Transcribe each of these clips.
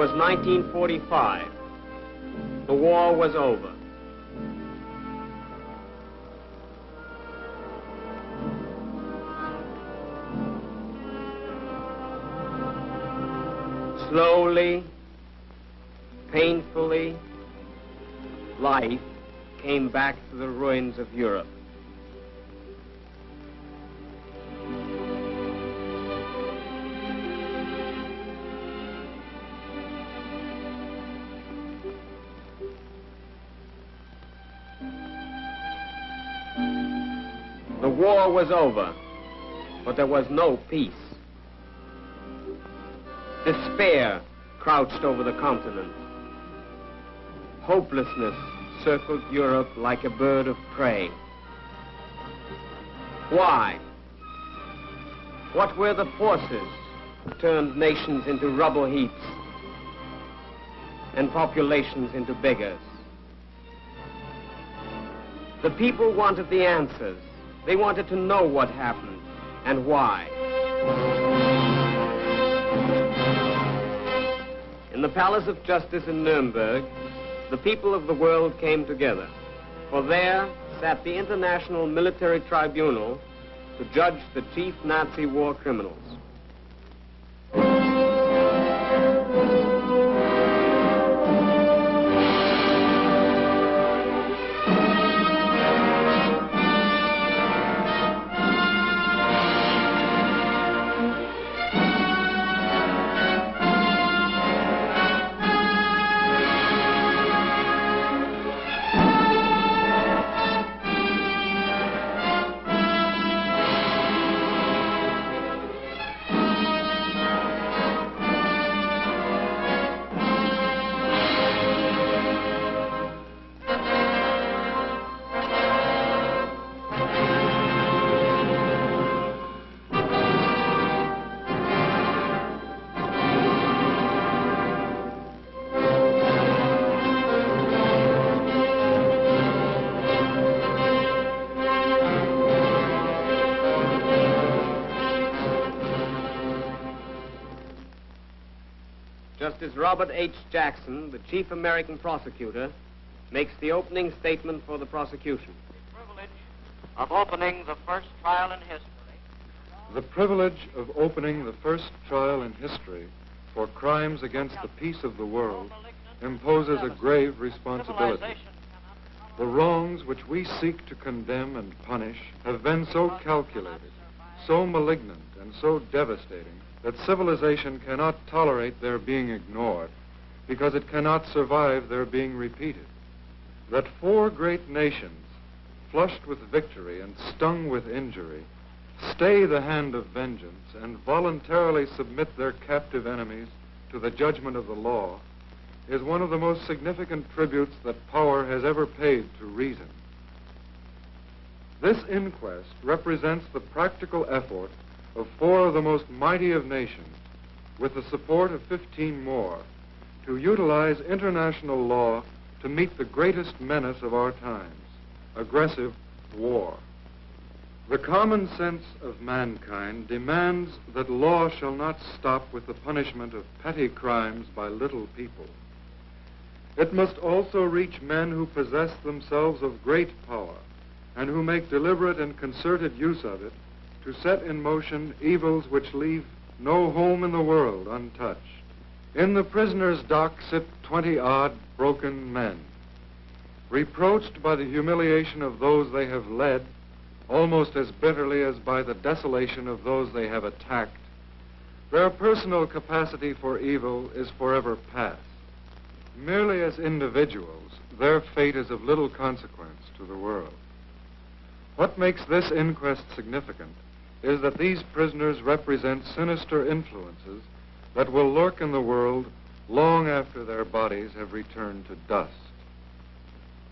was 1945. The war was over. Slowly, painfully, life came back to the ruins of Europe. The war was over, but there was no peace. Despair crouched over the continent. Hopelessness circled Europe like a bird of prey. Why? What were the forces that turned nations into rubble heaps and populations into beggars? The people wanted the answers. They wanted to know what happened and why. In the Palace of Justice in Nuremberg, the people of the world came together, for there sat the International Military Tribunal to judge the chief Nazi war criminals. Justice Robert H. Jackson, the chief American prosecutor, makes the opening statement for the prosecution. The privilege of opening the first trial in history. The privilege of opening the first trial in history for crimes against the peace of the world imposes a grave responsibility. The wrongs which we seek to condemn and punish have been so calculated, so malignant, and so devastating that civilization cannot tolerate their being ignored because it cannot survive their being repeated. That four great nations, flushed with victory and stung with injury, stay the hand of vengeance and voluntarily submit their captive enemies to the judgment of the law is one of the most significant tributes that power has ever paid to reason. This inquest represents the practical effort of four of the most mighty of nations, with the support of 15 more, to utilize international law to meet the greatest menace of our times, aggressive war. The common sense of mankind demands that law shall not stop with the punishment of petty crimes by little people. It must also reach men who possess themselves of great power and who make deliberate and concerted use of it to set in motion evils which leave no home in the world untouched. In the prisoner's dock sit 20-odd broken men, reproached by the humiliation of those they have led, almost as bitterly as by the desolation of those they have attacked. Their personal capacity for evil is forever past. Merely as individuals, their fate is of little consequence to the world. What makes this inquest significant is that these prisoners represent sinister influences that will lurk in the world long after their bodies have returned to dust.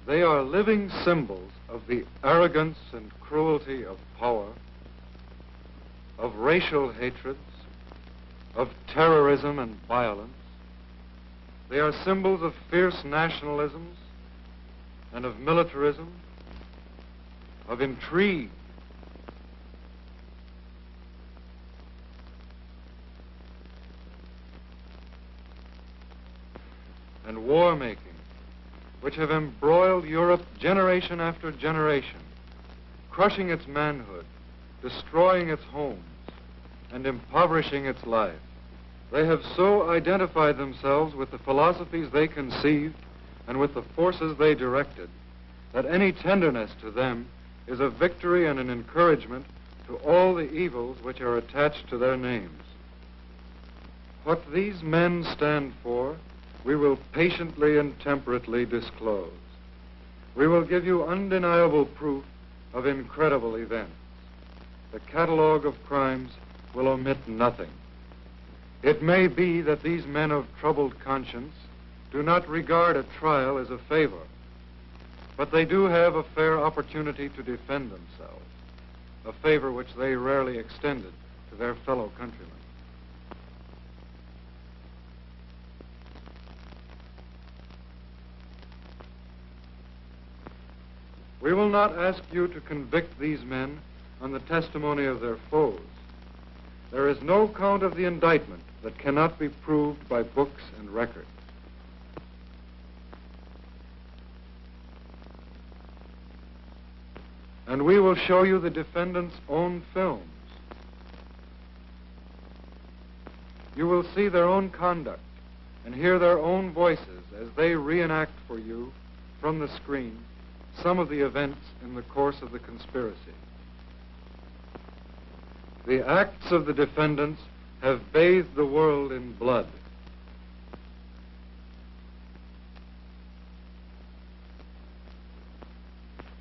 They are living symbols of the arrogance and cruelty of power, of racial hatreds, of terrorism and violence. They are symbols of fierce nationalisms and of militarism, of intrigue. and war-making, which have embroiled Europe generation after generation, crushing its manhood, destroying its homes, and impoverishing its life. They have so identified themselves with the philosophies they conceived and with the forces they directed that any tenderness to them is a victory and an encouragement to all the evils which are attached to their names. What these men stand for, we will patiently and temperately disclose. We will give you undeniable proof of incredible events. The catalogue of crimes will omit nothing. It may be that these men of troubled conscience do not regard a trial as a favor, but they do have a fair opportunity to defend themselves, a favor which they rarely extended to their fellow countrymen. We will not ask you to convict these men on the testimony of their foes. There is no count of the indictment that cannot be proved by books and records. And we will show you the defendants' own films. You will see their own conduct and hear their own voices as they reenact for you from the screen some of the events in the course of the conspiracy. The acts of the defendants have bathed the world in blood.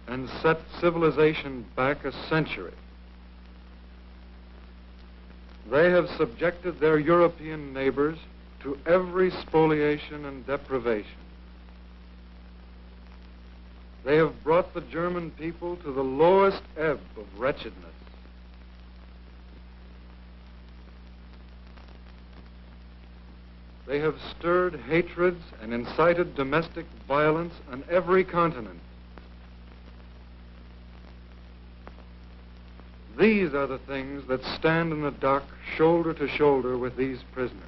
And set civilization back a century. They have subjected their European neighbors to every spoliation and deprivation. They have brought the German people to the lowest ebb of wretchedness. They have stirred hatreds and incited domestic violence on every continent. These are the things that stand in the dock shoulder to shoulder with these prisoners.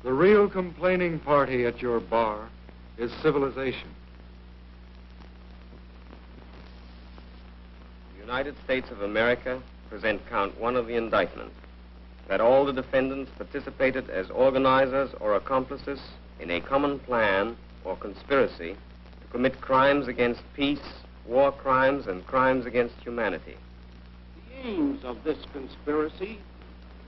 The real complaining party at your bar is civilization. The United States of America present count 1 of the indictment, that all the defendants participated as organizers or accomplices in a common plan or conspiracy to commit crimes against peace, war crimes, and crimes against humanity. The aims of this conspiracy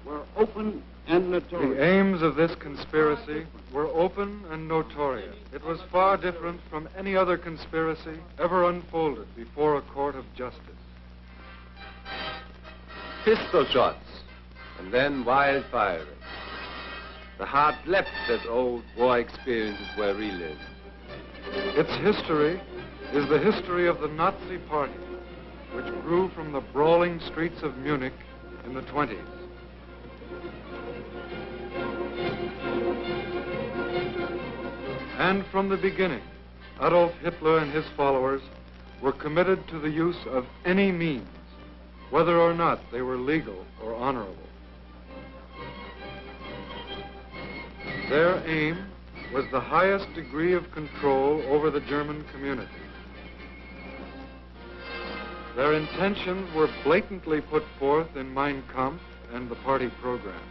were open and notorious. The aims of this conspiracy were open and notorious. It was far different from any other conspiracy ever unfolded before a court of justice. Pistol shots, and then wild firing. The heart leapt as old war experiences were relived. Its history is the history of the Nazi Party, which grew from the brawling streets of Munich in the 20s. And from the beginning, Adolf Hitler and his followers were committed to the use of any means, whether or not they were legal or honorable. Their aim was the highest degree of control over the German community. Their intentions were blatantly put forth in Mein Kampf and the party program.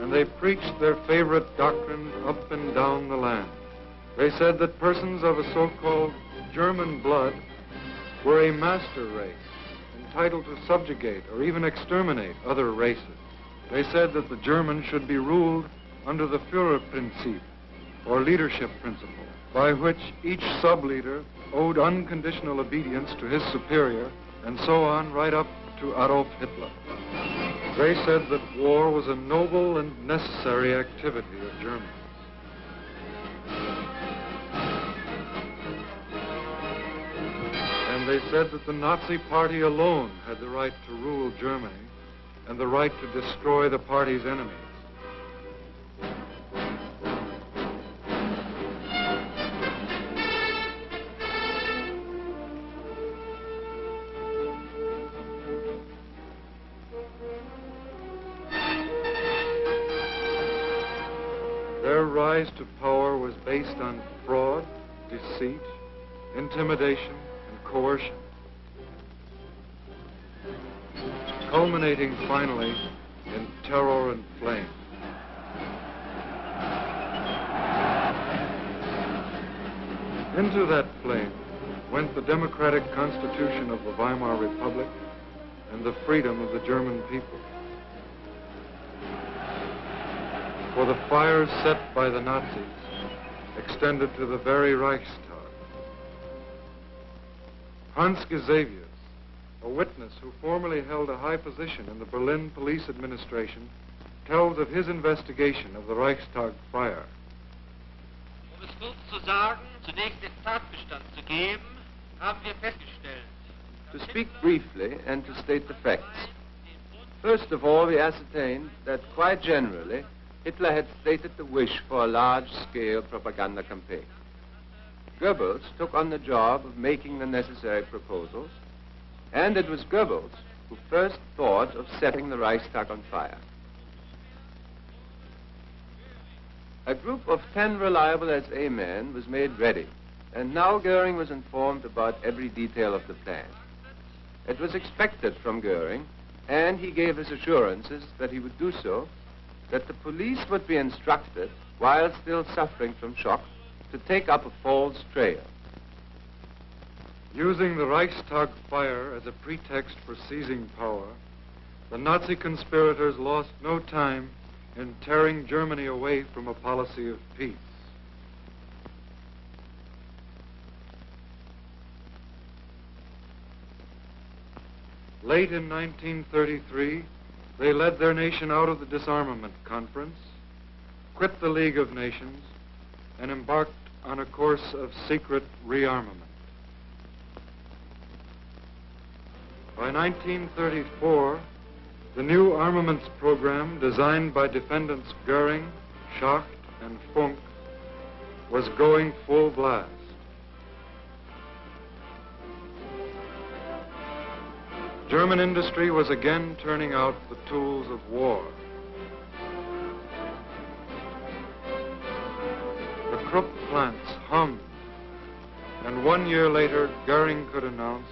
And they preached their favorite doctrines up and down the land. They said that persons of a so-called German blood were a master race, entitled to subjugate or even exterminate other races. They said that the Germans should be ruled under the Führerprinzip, or leadership principle, by which each sub-leader owed unconditional obedience to his superior, and so on right up to Adolf Hitler. They said that war was a noble and necessary activity of Germany. And they said that the Nazi Party alone had the right to rule Germany and the right to destroy the party's enemies. rise to power was based on fraud, deceit, intimidation, and coercion, culminating finally in terror and flame. Into that flame went the democratic constitution of the Weimar Republic and the freedom of the German people. For the fires set by the Nazis extended to the very Reichstag. Hans Gesavius, a witness who formerly held a high position in the Berlin police administration, tells of his investigation of the Reichstag fire. Um es kurz zu sagen, zunächst den Tatbestand zu geben, haben wir festgestellt. To speak briefly and to state the facts. First of all, we ascertained that quite generally, Hitler had stated the wish for a large-scale propaganda campaign. Goebbels took on the job of making the necessary proposals, and it was Goebbels who first thought of setting the Reichstag on fire. A group of 10 reliable SA men was made ready, and now Goering was informed about every detail of the plan. It was expected from Goering, and he gave us assurances that he would do so, that the police would be instructed, while still suffering from shock, to take up a false trail. Using the Reichstag fire as a pretext for seizing power, the Nazi conspirators lost no time in tearing Germany away from a policy of peace. Late in 1933, they led their nation out of the Disarmament Conference, quit the League of Nations, and embarked on a course of secret rearmament. By 1934, the new armaments program designed by defendants Goering, Schacht, and Funk was going full blast. German industry was again turning out the tools of war. The Krupp plants hummed, and 1 year later, Goering could announce,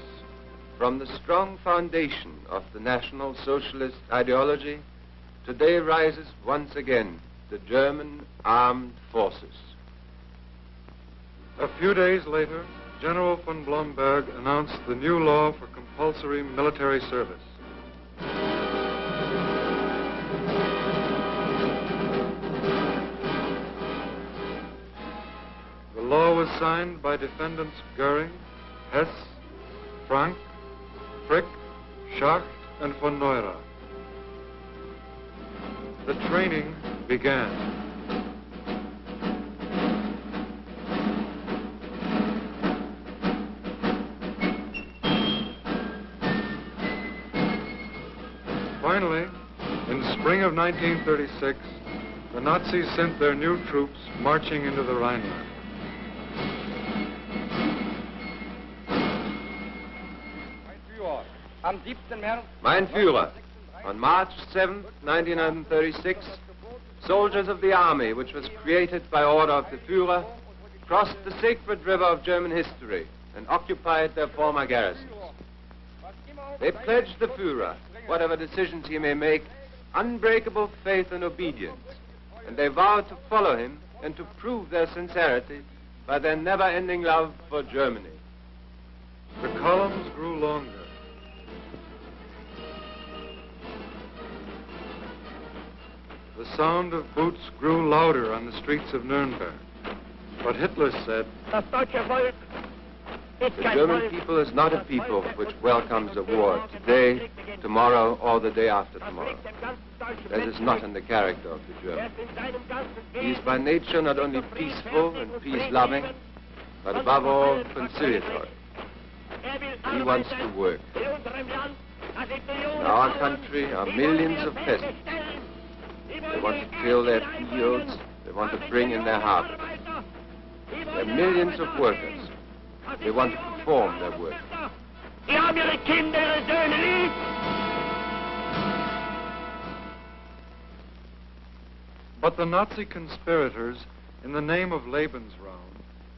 From the strong foundation of the National Socialist ideology, today rises once again the German armed forces. A few days later, General von Blomberg announced the new law for compulsory military service. The law was signed by defendants Goering, Hess, Frank, Frick, Schacht, and von Neurath. The training began. Finally, in spring of 1936, the Nazis sent their new troops marching into the Rhineland. Mein Führer, on March 7, 1936, soldiers of the army, which was created by order of the Führer, crossed the sacred river of German history and occupied their former garrisons. They pledged the Führer, whatever decisions he may make, unbreakable faith and obedience, and they vowed to follow him and to prove their sincerity by their never-ending love for Germany. The columns grew longer. The sound of boots grew louder on the streets of Nuremberg. But Hitler said, The German people is not a people which welcomes a war today, tomorrow, or the day after tomorrow. That is not in the character of the German. He is by nature not only peaceful and peace-loving, but above all conciliatory. He wants to work. In our country are millions of peasants. They want to till their fields, they want to bring in their harvest. There are millions of workers. They want to perform their work. But the Nazi conspirators in the name of Lebensraum,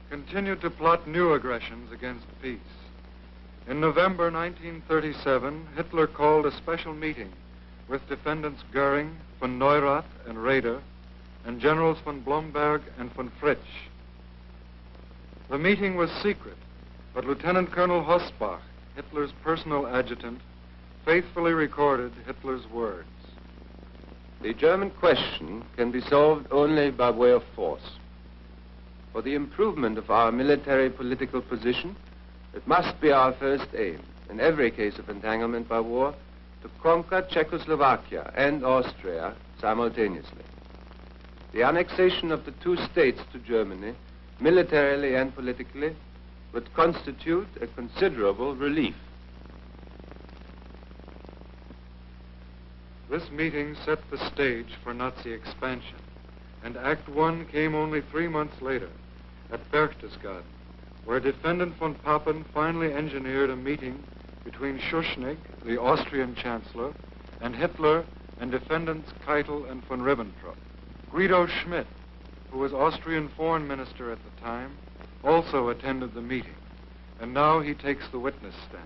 continued to plot new aggressions against peace. In November 1937, Hitler called a special meeting with defendants Goering, von Neurath, and Raeder, and generals von Blomberg and von Fritsch. The meeting was secret, but Lieutenant Colonel Hossbach, Hitler's personal adjutant, faithfully recorded Hitler's words. The German question can be solved only by way of force. For the improvement of our military political position, it must be our first aim, in every case of entanglement by war, to conquer Czechoslovakia and Austria simultaneously. The annexation of the two states to Germany, militarily and politically, would constitute a considerable relief. This meeting set the stage for Nazi expansion, and Act I came only 3 months later at Berchtesgaden, where Defendant von Papen finally engineered a meeting between Schuschnigg, the Austrian Chancellor, and Hitler and Defendants Keitel and von Ribbentrop. Guido Schmidt, who was Austrian Foreign Minister at the time, also attended the meeting, and now he takes the witness stand.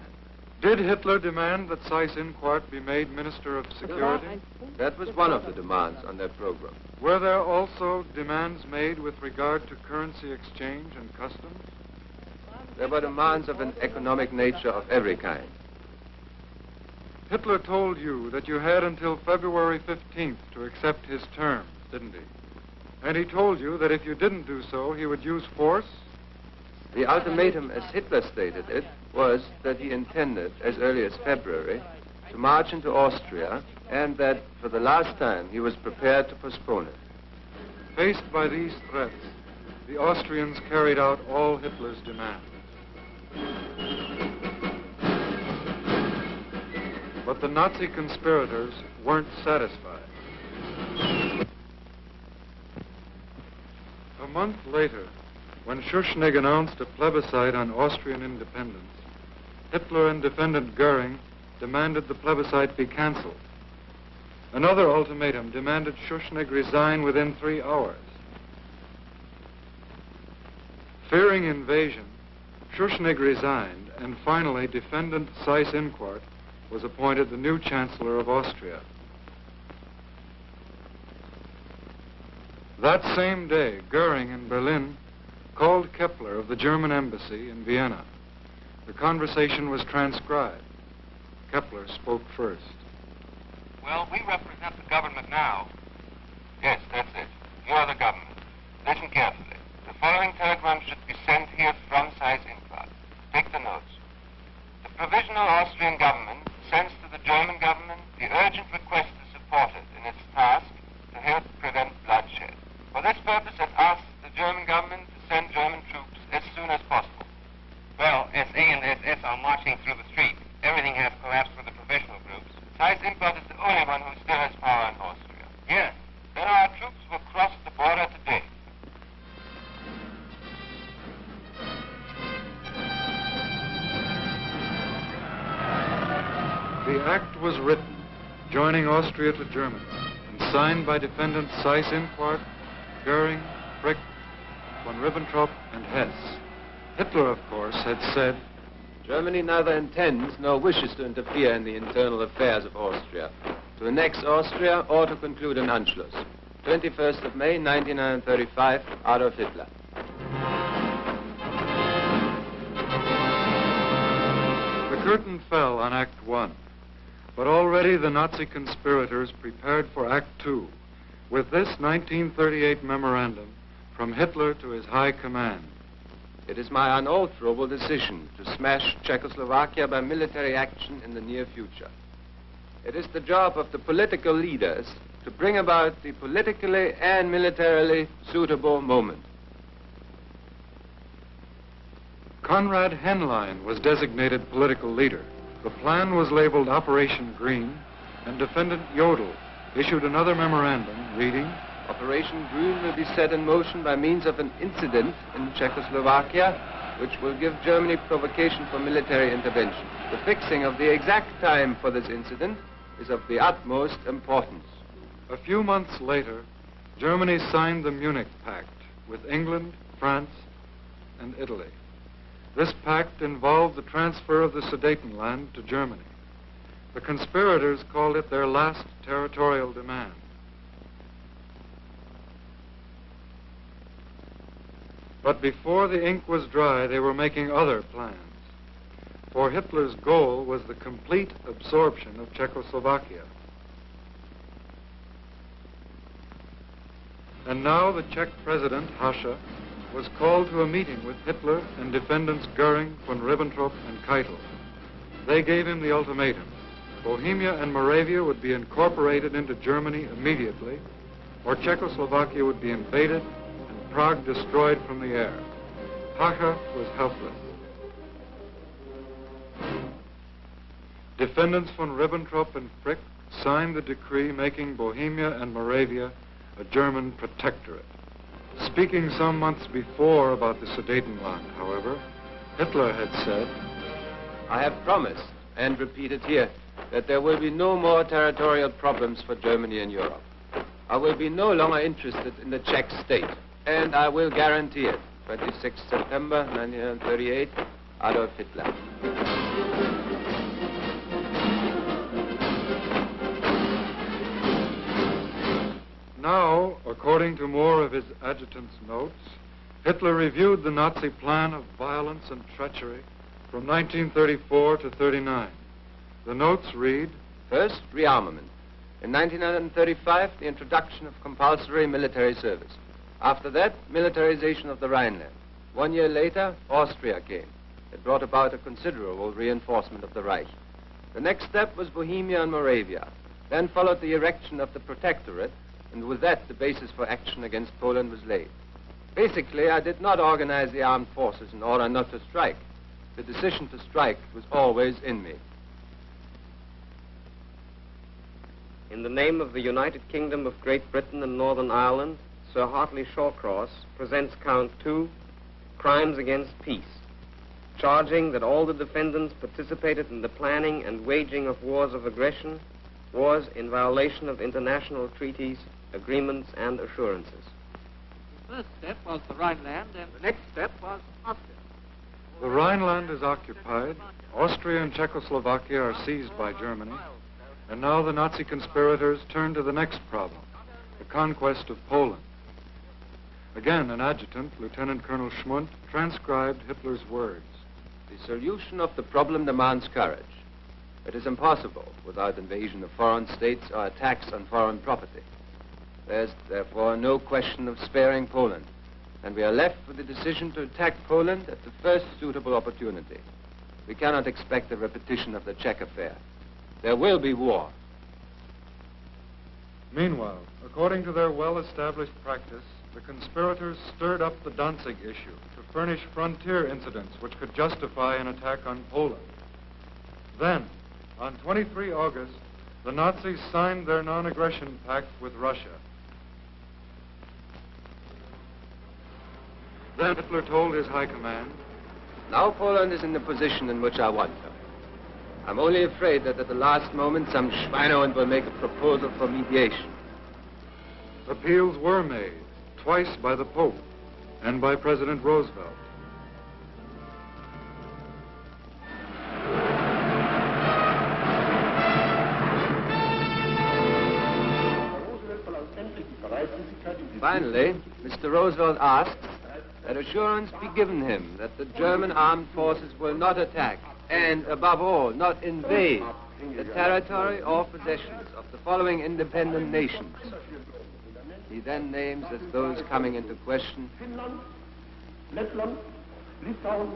Did Hitler demand that Seyss-Inquart be made Minister of Security? That was one of the demands on their program. Were there also demands made with regard to currency exchange and customs? There were demands of an economic nature of every kind. Hitler told you that you had until February 15th to accept his terms, didn't he? And he told you that if you didn't do so, he would use force? The ultimatum, as Hitler stated it, was that he intended, as early as February, to march into Austria, and that, for the last time, he was prepared to postpone it. Faced by these threats, the Austrians carried out all Hitler's demands. But the Nazi conspirators weren't satisfied. A month later, when Schuschnigg announced a plebiscite on Austrian independence, Hitler and Defendant Goering demanded the plebiscite be canceled. Another ultimatum demanded Schuschnigg resign within 3 hours. Fearing invasion, Schuschnigg resigned, and finally Defendant Seyss-Inquart was appointed the new Chancellor of Austria. That same day, Goering in Berlin called Kepler of the German embassy in Vienna. The conversation was transcribed. Kepler spoke first. Well, we represent the government now. Yes, that's it. You're the government. Listen carefully. The following telegram should be sent here from Seyss-Inquart. Take the notes. The provisional Austrian government sends to the German government the urgent request to support it in its task to help prevent bloodshed. For this purpose, it asks the German government to send German troops as soon as possible. Well, SA and SS are marching through the streets. Everything has collapsed for the provisional groups. Seyss-Inquart is the only one who still has power in Austria. Yes. Then our troops will cross the border today. The act was written, joining Austria to Germany, and signed by defendants Seyss-Inquart, Goering, Frick, von Ribbentrop, and Hess. Hitler, of course, had said, Germany neither intends nor wishes to interfere in the internal affairs of Austria, to annex Austria or to conclude an Anschluss. 21st of May, 1935, Adolf Hitler. The curtain fell on Act I, but already the Nazi conspirators prepared for Act II, with this 1938 memorandum from Hitler to his high command. It is my unalterable decision to smash Czechoslovakia by military action in the near future. It is the job of the political leaders to bring about the politically and militarily suitable moment. Konrad Henlein was designated political leader. The plan was labeled Operation Green, and Defendant Jodl issued another memorandum reading, Operation Green will be set in motion by means of an incident in Czechoslovakia, which will give Germany provocation for military intervention. The fixing of the exact time for this incident is of the utmost importance. A few months later, Germany signed the Munich Pact, with England, France, and Italy. This pact involved the transfer of the Sudetenland to Germany. The conspirators called it their last territorial demand. But before the ink was dry, they were making other plans. For Hitler's goal was the complete absorption of Czechoslovakia. And now the Czech president, Hacha, was called to a meeting with Hitler and defendants Goering, von Ribbentrop, and Keitel. They gave him the ultimatum. Bohemia and Moravia would be incorporated into Germany immediately, or Czechoslovakia would be invaded and Prague destroyed from the air. Hacha was helpless. Defendants von Ribbentrop and Frick signed the decree making Bohemia and Moravia a German protectorate. Speaking some months before about the Sudetenland, however, Hitler had said, I have promised, and repeated here, that there will be no more territorial problems for Germany in Europe. I will be no longer interested in the Czech state, and I will guarantee it. 26 September 1938, Adolf Hitler. Now, according to more of his adjutant's notes, Hitler reviewed the Nazi plan of violence and treachery from 1934 to 39. The notes read, First, rearmament. In 1935, the introduction of compulsory military service. After that, militarization of the Rhineland. 1 year later, Austria came. It brought about a considerable reinforcement of the Reich. The next step was Bohemia and Moravia. Then followed the erection of the protectorate, and with that, the basis for action against Poland was laid. Basically, I did not organize the armed forces in order not to strike. The decision to strike was always in me. In the name of the United Kingdom of Great Britain and Northern Ireland, Sir Hartley Shawcross presents Count 2, Crimes Against Peace, charging that all the defendants participated in the planning and waging of wars of aggression, wars in violation of international treaties, agreements, and assurances. The first step was the Rhineland, and the next step was Austria. the Rhineland is occupied, Austria and Czechoslovakia are seized by Germany, and now the Nazi conspirators turn to the next problem, the conquest of Poland. Again, an adjutant, Lieutenant Colonel Schmundt, transcribed Hitler's words. The solution of the problem demands courage. It is impossible without invasion of foreign states or attacks on foreign property. There's therefore no question of sparing Poland, and we are left with the decision to attack Poland at the first suitable opportunity. We cannot expect a repetition of the Czech affair. There will be war. Meanwhile, according to their well-established practice, the conspirators stirred up the Danzig issue to furnish frontier incidents which could justify an attack on Poland. Then, on 23 August, the Nazis signed their non-aggression pact with Russia. Then Hitler told his high command, Now Poland is in the position in which I want her. I'm only afraid that at the last moment some Schweinehund will make a proposal for mediation. appeals were made, twice by the Pope and by President Roosevelt. Finally, Mr. Roosevelt asked that assurance be given him that the German armed forces will not attack and, above all, not invade the territory or possessions of the following independent nations. He then names as those coming into question Finnland, Lettland, Litauen,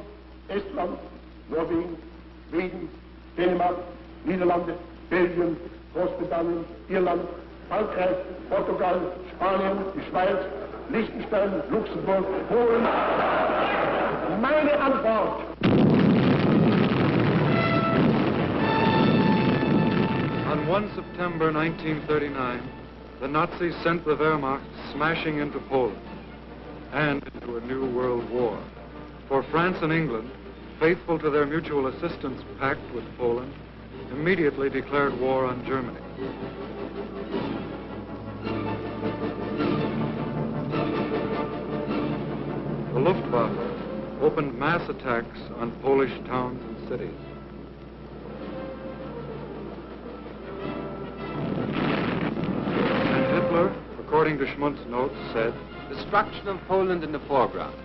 Estland, Norwegen, Sweden, Denmark, Niederlande, Belgien, Großbritannien, Irland, Frankreich, Portugal, Spanien, die Schweiz, Liechtenstein, Luxemburg, Polen. Meine Antwort. On 1 September 1939, the Nazis sent the Wehrmacht smashing into Poland and into a new world war. For France and England, faithful to their mutual assistance pact with Poland, immediately declared war on Germany. the Luftwaffe opened mass attacks on Polish towns and cities. And Hitler, according to Schmundt's notes, said, "Destruction of Poland in the foreground.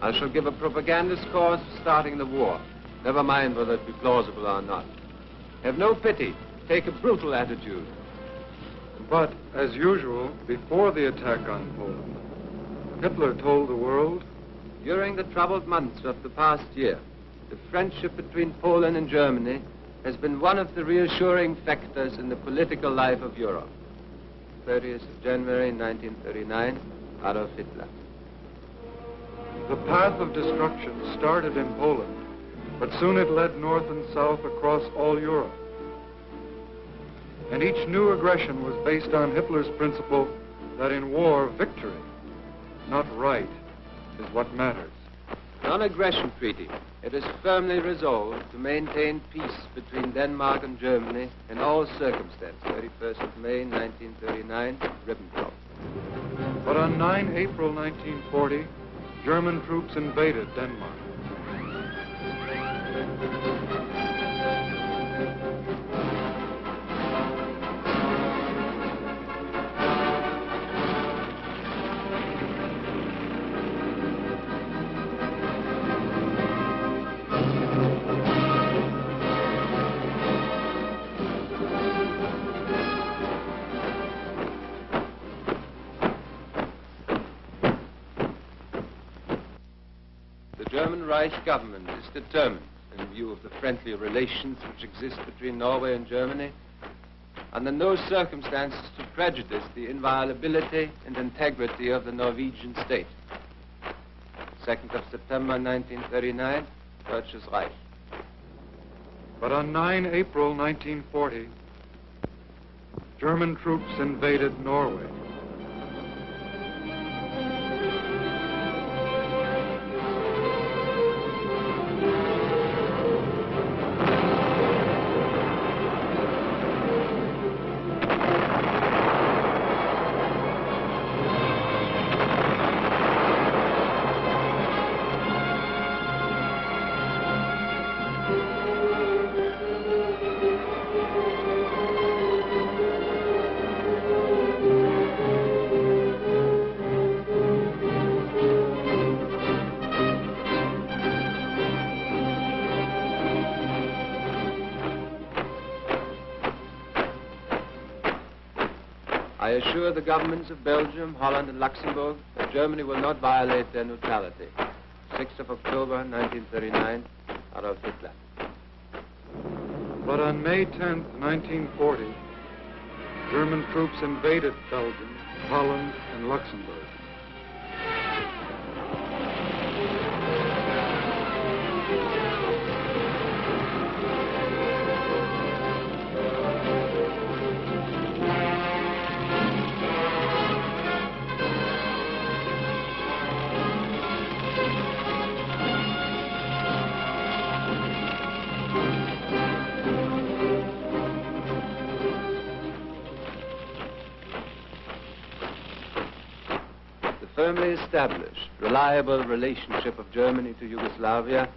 I shall give a propagandist cause for starting the war. Never mind whether it be plausible or not. Have no pity. Take a brutal attitude." But, as usual, before the attack on Poland, Hitler told the world, During the troubled months of the past year, the friendship between Poland and Germany has been one of the reassuring factors in the political life of Europe. 30th of January 1939, Adolf Hitler. the path of destruction started in Poland, but soon it led north and south across all Europe. And each new aggression was based on Hitler's principle that in war, victory, not right, is what matters. Non-aggression treaty. It is firmly resolved to maintain peace between Denmark and Germany in all circumstances. 31st of May, 1939, Ribbentrop. But on 9 April 1940, German troops invaded Denmark. The German Reich government is determined, in view of the friendly relations which exist between Norway and Germany, under no circumstances to prejudice the inviolability and integrity of the Norwegian state. 2nd of September 1939, Deutsches Reich. But on 9 April 1940, German troops invaded Norway. I assure the governments of Belgium, Holland, and Luxembourg that Germany will not violate their neutrality. 6th of October, 1939, Adolf Hitler. But on May 10th, 1940, German troops invaded Belgium, Holland, and Luxembourg. Firmly established, reliable relationship of Germany to Yugoslavia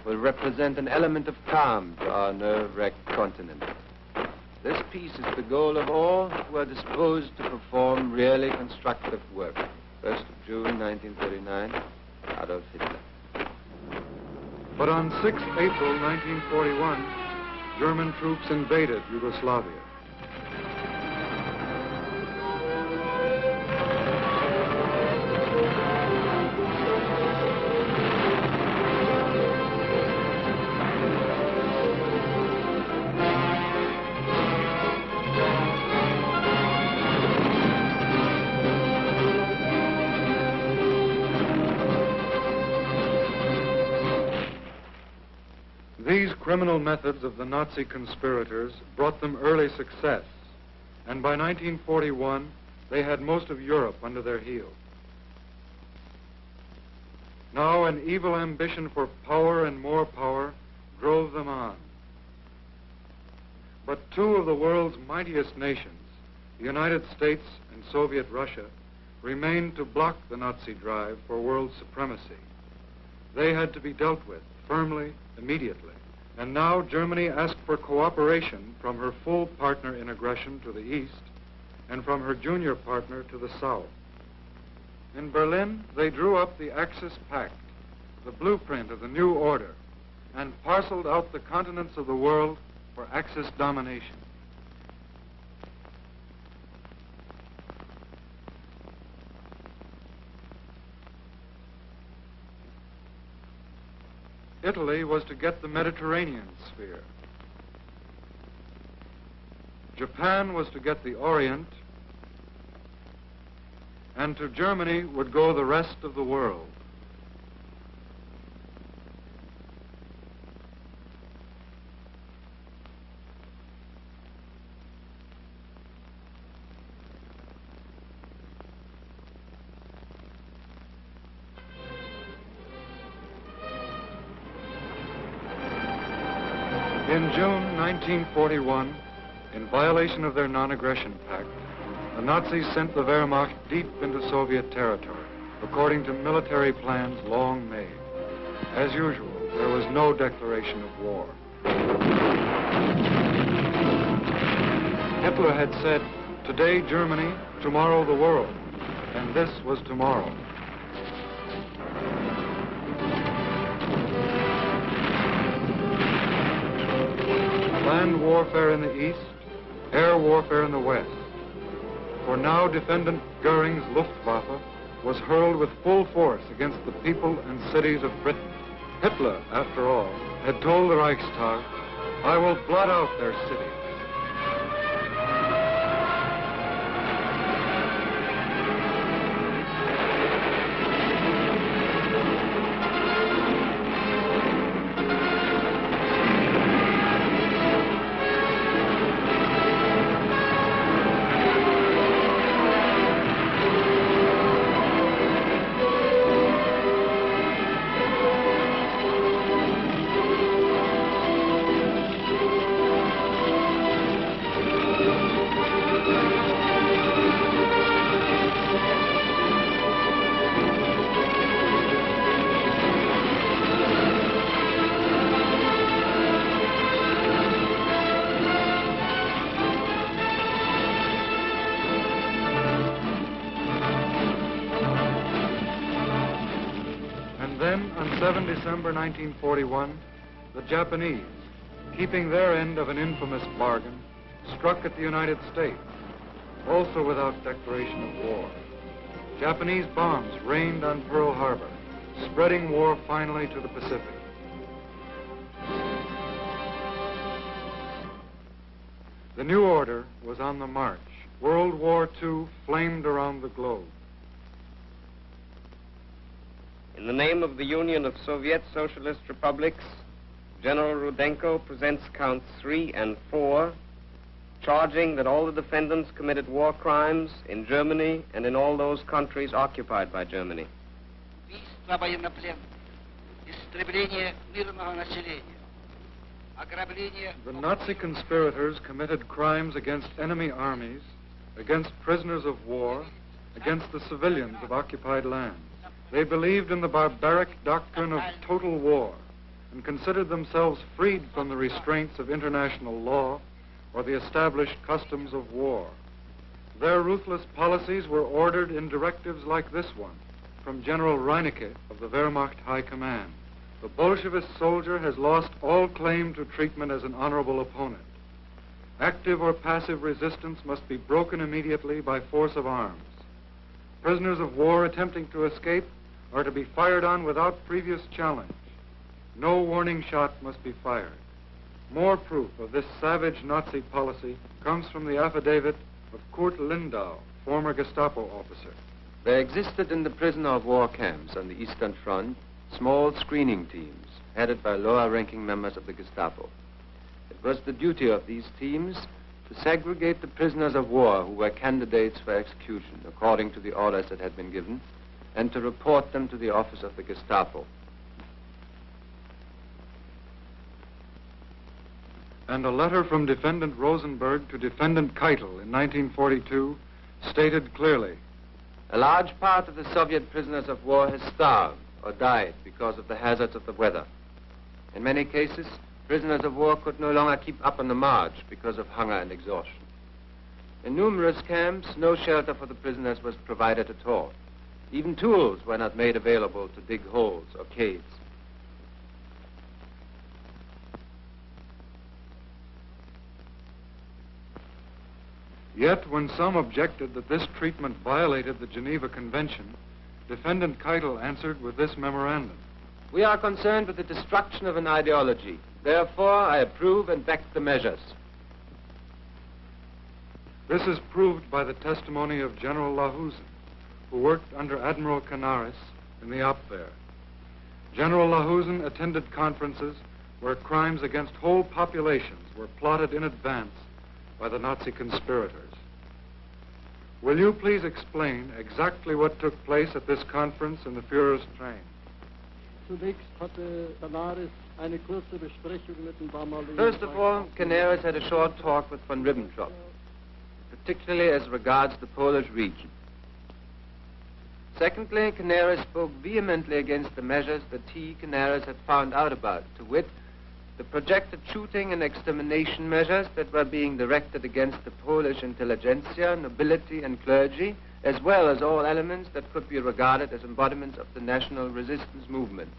will represent an element of calm to our nerve-wracked continent. This peace is the goal of all who are disposed to perform really constructive work. 1st of June, 1939, Adolf Hitler. But on 6 April 1941, German troops invaded Yugoslavia. These criminal methods of the Nazi conspirators brought them early success, and by 1941, they had most of Europe under their heel. Now an evil ambition for power and more power drove them on. But two of the world's mightiest nations, the United States and Soviet Russia, remained to block the Nazi drive for world supremacy. They had to be dealt with firmly, immediately. And now Germany asked for cooperation from her full partner in aggression to the east and from her junior partner to the south. In Berlin, they drew up the Axis Pact, the blueprint of the new order, and parceled out the continents of the world for Axis domination. Italy was to get the Mediterranean sphere. Japan was to get the Orient, and to Germany would go the rest of the world. In June 1941, in violation of their non-aggression pact, the Nazis sent the Wehrmacht deep into Soviet territory, according to military plans long made. As usual, there was no declaration of war. Hitler had said, "Today Germany, tomorrow the world," and this was tomorrow. Land warfare in the east, air warfare in the west. For now, Defendant Goering's Luftwaffe was hurled with full force against the people and cities of Britain. Hitler, after all, had told the Reichstag, "I will blot out their cities." Then, on 7 December 1941, the Japanese, keeping their end of an infamous bargain, struck at the United States, also without declaration of war. Japanese bombs rained on Pearl Harbor, spreading war finally to the Pacific. The new order was on the march. World War II flamed around the globe. In the name of the Union of Soviet Socialist Republics, General Rudenko presents counts 3 and 4, charging that all the defendants committed war crimes in Germany and in all those countries occupied by Germany. The Nazi conspirators committed crimes against enemy armies, against prisoners of war, against the civilians of occupied lands. They believed in the barbaric doctrine of total war and considered themselves freed from the restraints of international law or the established customs of war. Their ruthless policies were ordered in directives like this one from General Reinecke of the Wehrmacht High Command. The Bolshevist soldier has lost all claim to treatment as an honorable opponent. Active or passive resistance must be broken immediately by force of arms. Prisoners of war attempting to escape are to be fired on without previous challenge. No warning shot must be fired. More proof of this savage Nazi policy comes from the affidavit of Kurt Lindau, former Gestapo officer. There existed in the prisoner of war camps on the Eastern Front small screening teams headed by lower-ranking members of the Gestapo. It was the duty of these teams to segregate the prisoners of war who were candidates for execution according to the orders that had been given and to report them to the office of the Gestapo. And a letter from Defendant Rosenberg to Defendant Keitel in 1942 stated clearly, A large part of the Soviet prisoners of war has starved or died because of the hazards of the weather. In many cases, prisoners of war could no longer keep up on the march because of hunger and exhaustion. In numerous camps, no shelter for the prisoners was provided at all. Even tools were not made available to dig holes or caves. Yet, when some objected that this treatment violated the Geneva Convention, Defendant Keitel answered with this memorandum. We are concerned with the destruction of an ideology. Therefore, I approve and back the measures. This is proved by the testimony of General Lahusen, who worked under Admiral Canaris in the Abwehr. General Lahusen attended conferences where crimes against whole populations were plotted in advance by the Nazi conspirators. Will you please explain exactly what took place at this conference in the Führer's train? First of all, Canaris had a short talk with von Ribbentrop, particularly as regards the Polish region. Secondly, Canaris spoke vehemently against the measures that he, Canaris, had found out about, to wit, the projected shooting and extermination measures that were being directed against the Polish intelligentsia, nobility, and clergy, as well as all elements that could be regarded as embodiments of the national resistance movement.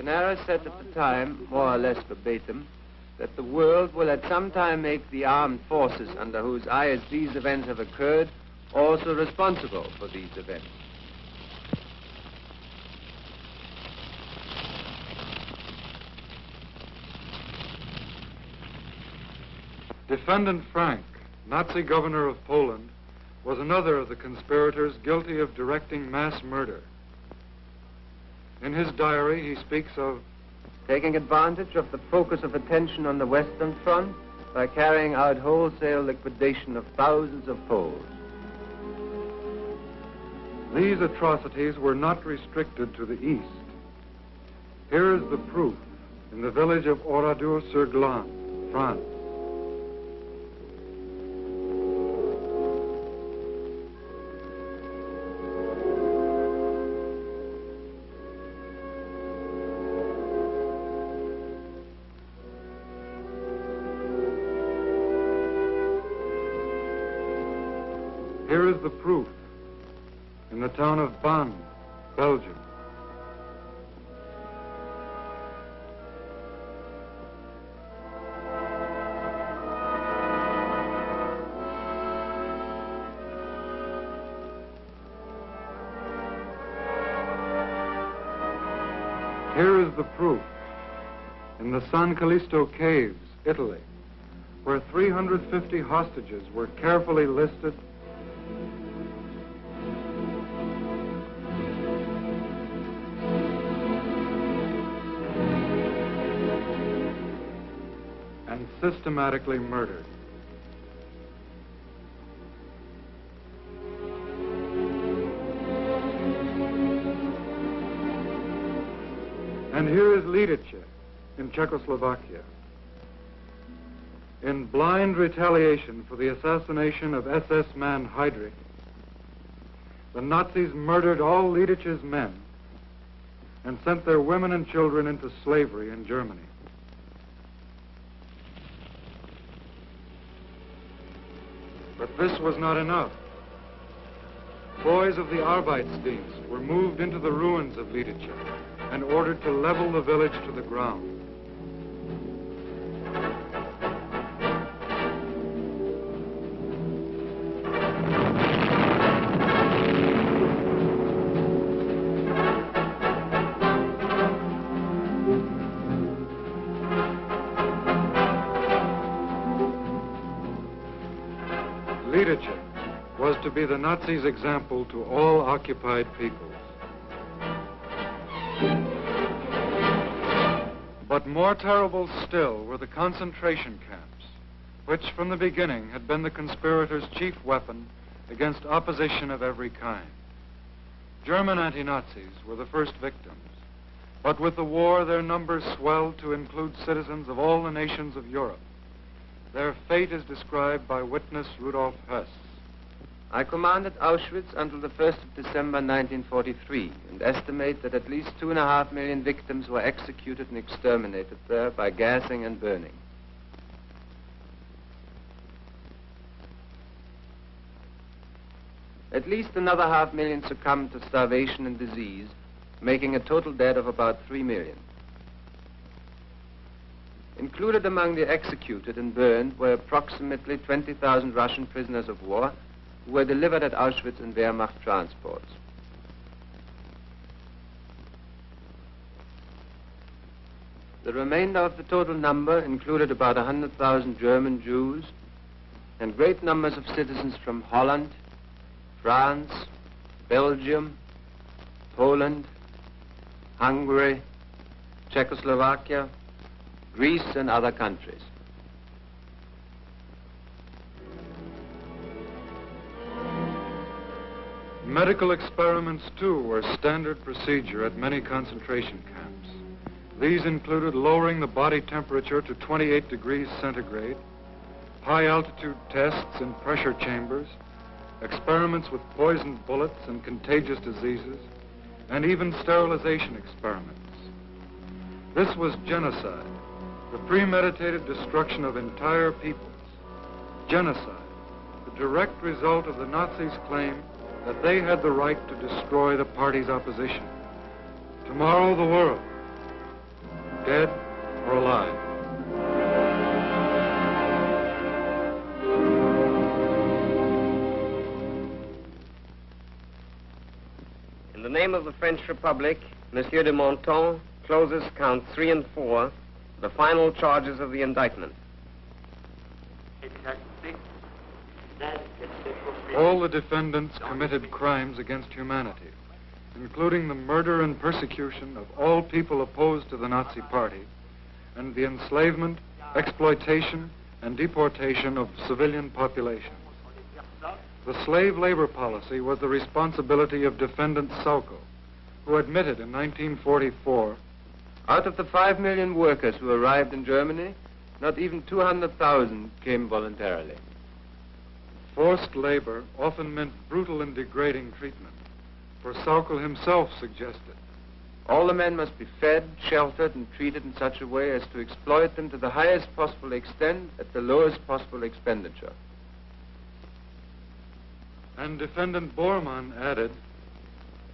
Canaris said at the time, more or less verbatim, that the world will at some time make the armed forces under whose eyes these events have occurred also responsible for these events. Defendant Frank, Nazi governor of Poland, was another of the conspirators guilty of directing mass murder. In his diary, he speaks of taking advantage of the focus of attention on the Western Front by carrying out wholesale liquidation of thousands of Poles. These atrocities were not restricted to the east. Here is the proof in the village of Oradour-sur-Glane, France. Here is the proof in the town of Bonn, Belgium. Here is the proof in the San Callisto Caves, Italy, where 350 hostages were carefully listed and systematically murdered. And here is Lidice in Czechoslovakia. In blind retaliation for the assassination of SS man Heydrich, the Nazis murdered all Lidice's men and sent their women and children into slavery in Germany. But this was not enough. Boys of the Arbeitsdienst were moved into the ruins of Lidice and ordered to level the village to the ground. Lidice, was to be the Nazis' example to all occupied peoples. But more terrible still were the concentration camps, which from the beginning had been the conspirators' chief weapon against opposition of every kind. German anti-Nazis were the first victims, but with the war their numbers swelled to include citizens of all the nations of Europe. Their fate is described by witness Rudolf Hess. I commanded Auschwitz until the 1st of December 1943 and estimate that at least 2.5 million victims were executed and exterminated there by gassing and burning. At least another 500,000 succumbed to starvation and disease, making a total dead of about 3 million. Included among the executed and burned were approximately 20,000 Russian prisoners of war who were delivered at Auschwitz in Wehrmacht transports. The remainder of the total number included about 100,000 German Jews and great numbers of citizens from Holland, France, Belgium, Poland, Hungary, Czechoslovakia, Greece, and other countries. Medical experiments, too, were standard procedure at many concentration camps. These included lowering the body temperature to 28 degrees centigrade, high-altitude tests in pressure chambers, experiments with poisoned bullets and contagious diseases, and even sterilization experiments. This was genocide, the premeditated destruction of entire peoples. Genocide, the direct result of the Nazis' claim that they had the right to destroy the party's opposition. Tomorrow, the world, dead or alive. In the name of the French Republic, Monsieur de Menton closes counts 3 and 4, the final charges of the indictment. All the defendants committed crimes against humanity, including the murder and persecution of all people opposed to the Nazi Party, and the enslavement, exploitation, and deportation of civilian populations. The slave labor policy was the responsibility of defendant Sauckel, who admitted in 1944, out of the 5 million workers who arrived in Germany, not even 200,000 came voluntarily. Forced labor often meant brutal and degrading treatment, for Sauckel himself suggested. All the men must be fed, sheltered, and treated in such a way as to exploit them to the highest possible extent at the lowest possible expenditure. And defendant Bormann added,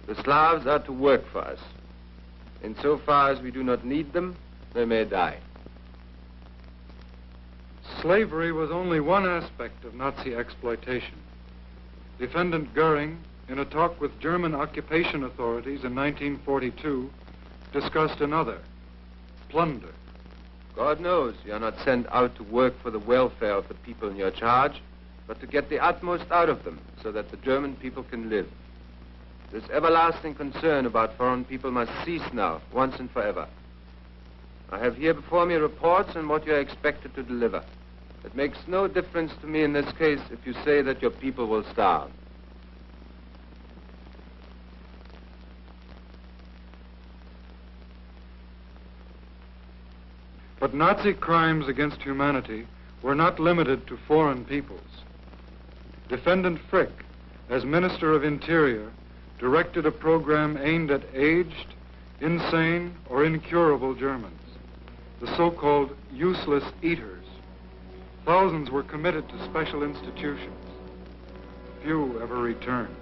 the Slavs are to work for us. Insofar as we do not need them, they may die. Slavery was only one aspect of Nazi exploitation. Defendant Goering, in a talk with German occupation authorities in 1942, discussed another, plunder. God knows you are not sent out to work for the welfare of the people in your charge, but to get the utmost out of them so that the German people can live. This everlasting concern about foreign people must cease now, once and forever. I have here before me reports on what you are expected to deliver. It makes no difference to me in this case if you say that your people will starve. But Nazi crimes against humanity were not limited to foreign peoples. Defendant Frick, as Minister of Interior, directed a program aimed at aged, insane, or incurable Germans, the so-called useless eaters. Thousands were committed to special institutions. Few ever returned.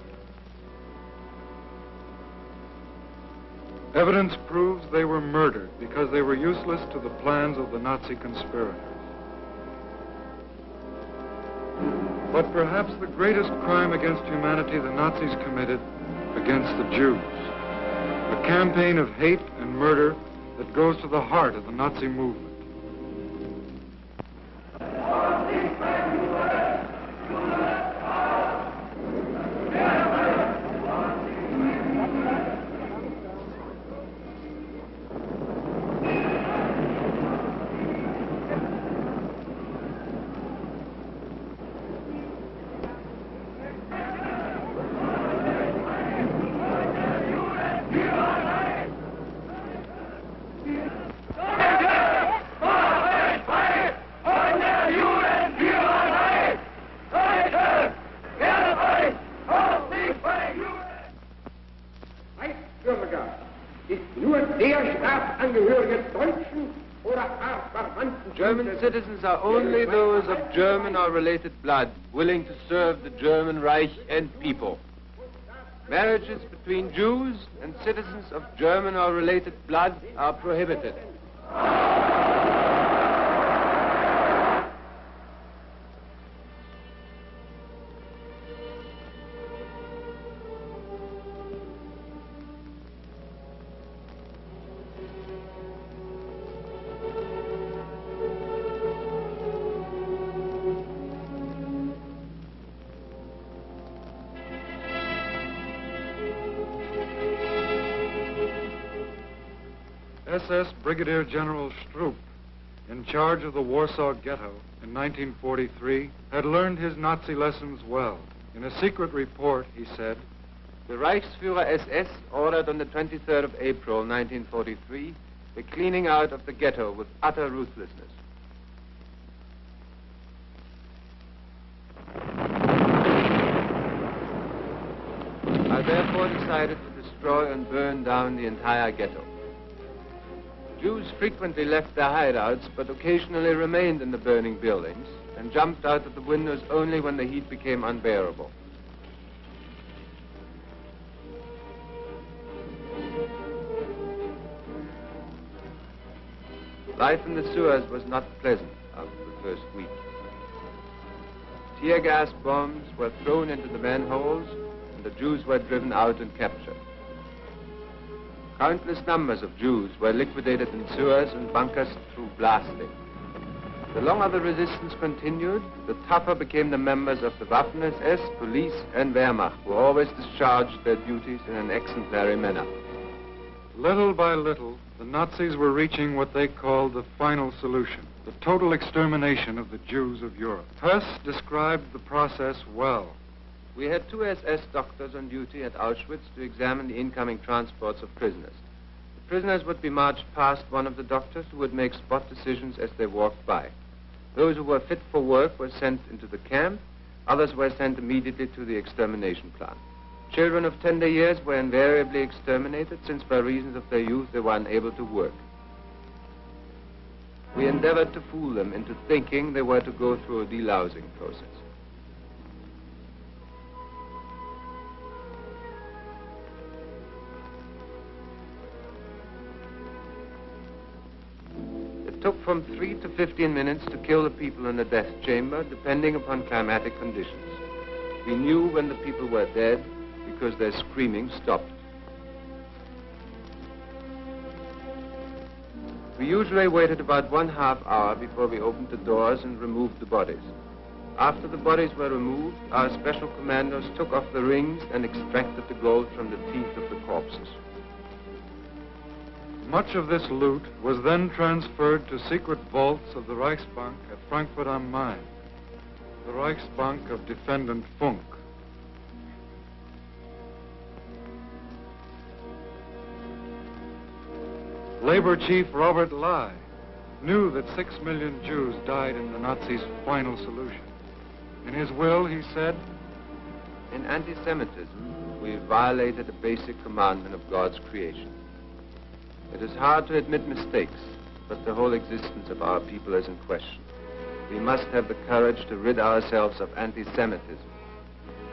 Evidence proves they were murdered because they were useless to the plans of the Nazi conspirators. But perhaps the greatest crime against humanity the Nazis committed against the Jews. A campaign of hate and murder that goes to the heart of the Nazi movement. German citizens are only those of German or related blood, willing to serve the German Reich and people. Marriages between Jews and citizens of German or related blood are prohibited. SS Brigadier General Stroop, in charge of the Warsaw Ghetto in 1943, had learned his Nazi lessons well. In a secret report, he said, The Reichsführer SS ordered on the 23rd of April 1943 the cleaning out of the ghetto with utter ruthlessness. I therefore decided to destroy and burn down the entire ghetto. Jews frequently left their hideouts, but occasionally remained in the burning buildings and jumped out of the windows only when the heat became unbearable. Life in the sewers was not pleasant after the first week. Tear gas bombs were thrown into the manholes, and the Jews were driven out and captured. Countless numbers of Jews were liquidated in sewers and bunkers through blasting. The longer the resistance continued, the tougher became the members of the Waffen-SS, police, and Wehrmacht, who always discharged their duties in an exemplary manner. little by little, the Nazis were reaching what they called the final solution, the total extermination of the Jews of Europe. Hess described the process well. We had 2 SS doctors on duty at Auschwitz to examine the incoming transports of prisoners. The prisoners would be marched past one of the doctors who would make spot decisions as they walked by. Those who were fit for work were sent into the camp. Others were sent immediately to the extermination plant. Children of tender years were invariably exterminated, since by reasons of their youth they were unable to work. We endeavored to fool them into thinking they were to go through a delousing process. It took from 3 to 15 minutes to kill the people in the death chamber, depending upon climatic conditions. We knew when the people were dead because their screaming stopped. We usually waited about 1/2 hour before we opened the doors and removed the bodies. After the bodies were removed, our special commandos took off the rings and extracted the gold from the teeth of the corpses. Much of this loot was then transferred to secret vaults of the Reichsbank at Frankfurt am Main, the Reichsbank of Defendant Funk. Labor Chief Robert Lai knew that 6 million Jews died in the Nazis' final solution. In his will, he said, In anti-Semitism, we violated a basic commandment of God's creation. It is hard to admit mistakes, but the whole existence of our people is in question. We must have the courage to rid ourselves of anti-Semitism.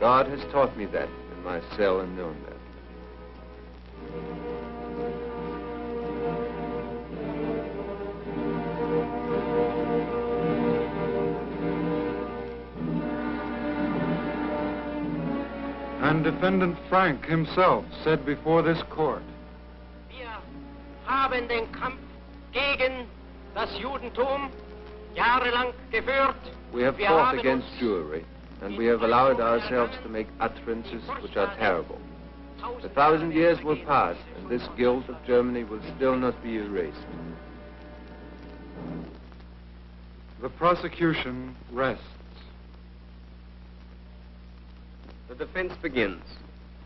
God has taught me that in my cell in Nuremberg. And Defendant Frank himself said before this court, Wir haben den Kampf gegen das Judentum jahrelang geführt. We have fought against Jewry, and we have allowed ourselves to make utterances which are terrible. 1,000 years will pass, and this guilt of Germany will still not be erased. the prosecution rests. The defense begins.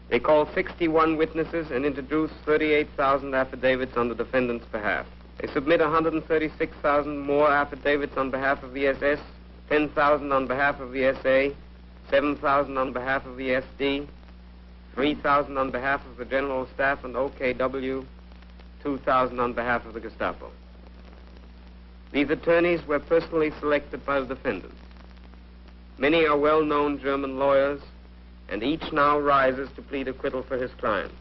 They call 61 witnesses and introduce 38,000 affidavits on the defendant's behalf. They submit 136,000 more affidavits on behalf of the SS, 10,000 on behalf of the SA, 7,000 on behalf of the SD, 3,000 on behalf of the General Staff and OKW, 2,000 on behalf of the Gestapo. These attorneys were personally selected by the defendants. Many are well-known German lawyers, and each now rises to plead acquittal for his client.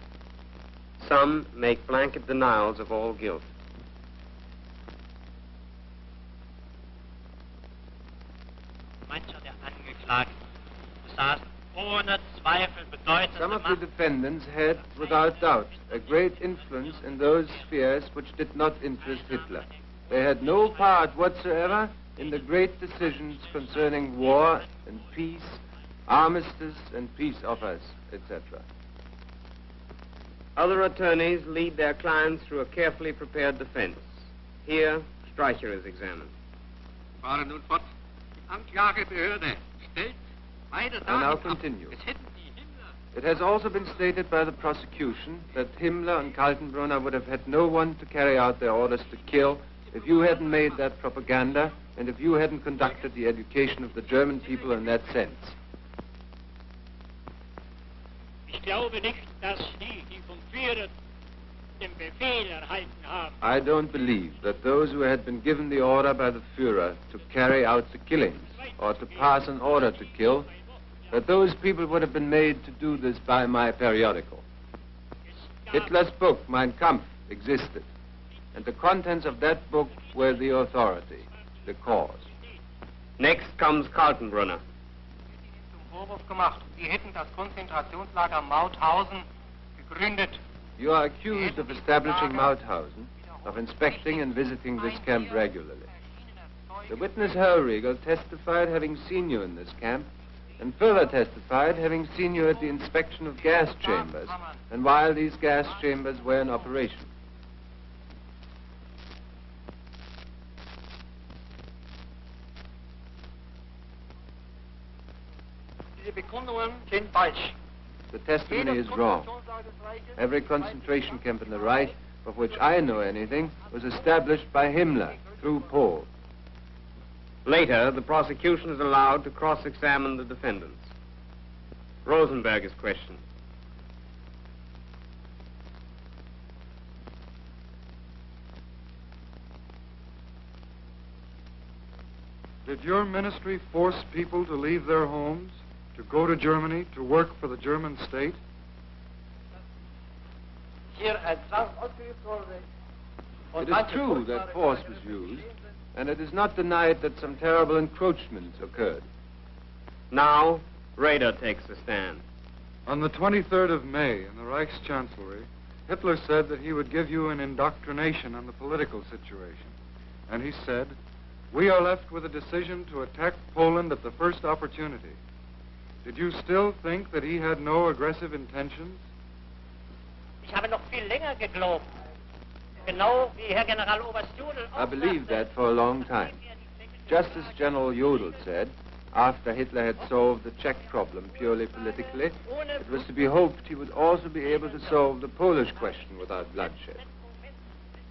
Some make blanket denials of all guilt. Some of the defendants had, without doubt, a great influence in those spheres which did not interest Hitler. They had no part whatsoever in the great decisions concerning war and peace, armistice and peace offers, etc. Other attorneys lead their clients through a carefully prepared defense. Here, Streicher is examined. Fahren nun fort. Die Anklagebehörde stellt weiter I now damit ab, continue. es hätten die Himmler It has also been stated by the prosecution that Himmler and Kaltenbrunner would have had no one to carry out their orders to kill if you hadn't made that propaganda and if you hadn't conducted the education of the German people in that sense. Ich glaube nicht, dass die vom Führer den Befehl erhalten haben. I don't believe that those who had been given the order by the Führer to carry out the killings or to pass an order to kill, that those people would have been made to do this by my periodical. Hitler's book, Mein Kampf, existed, and the contents of that book were the authority, the cause. Next comes Kaltenbrunner. Vorwurf gemacht, Sie hätten das Konzentrationslager Mauthausen gegründet. You are accused of establishing Mauthausen, of inspecting and visiting this camp regularly. The witness Hellriegel testified having seen you in this camp, and further testified having seen you at the inspection of gas chambers, and while these gas chambers were in operation. Diese Bekundungen sind falsch. The testimony is wrong. Every concentration camp in the Reich, of which I know anything, was established by Himmler through Pohl. Later, the prosecution is allowed to cross-examine the defendants. Rosenberg is questioned. Did your ministry force people to leave their homes, to go to Germany, to work for the German state? It is true that force was used, and it is not denied that some terrible encroachments occurred. Now, Raeder takes the stand. On the 23rd of May, in the Reichschancellery, Hitler said that he would give you an indoctrination on the political situation. And he said, "We are left with a decision to attack Poland at the first opportunity." Did you still think that he had no aggressive intentions? Ich habe noch viel länger geglaubt. Genau wie Herr Generaloberst Jodl. I believed that for a long time. Just as General Jodl said, after Hitler had solved the Czech problem purely politically, it was to be hoped he would also be able to solve the Polish question without bloodshed.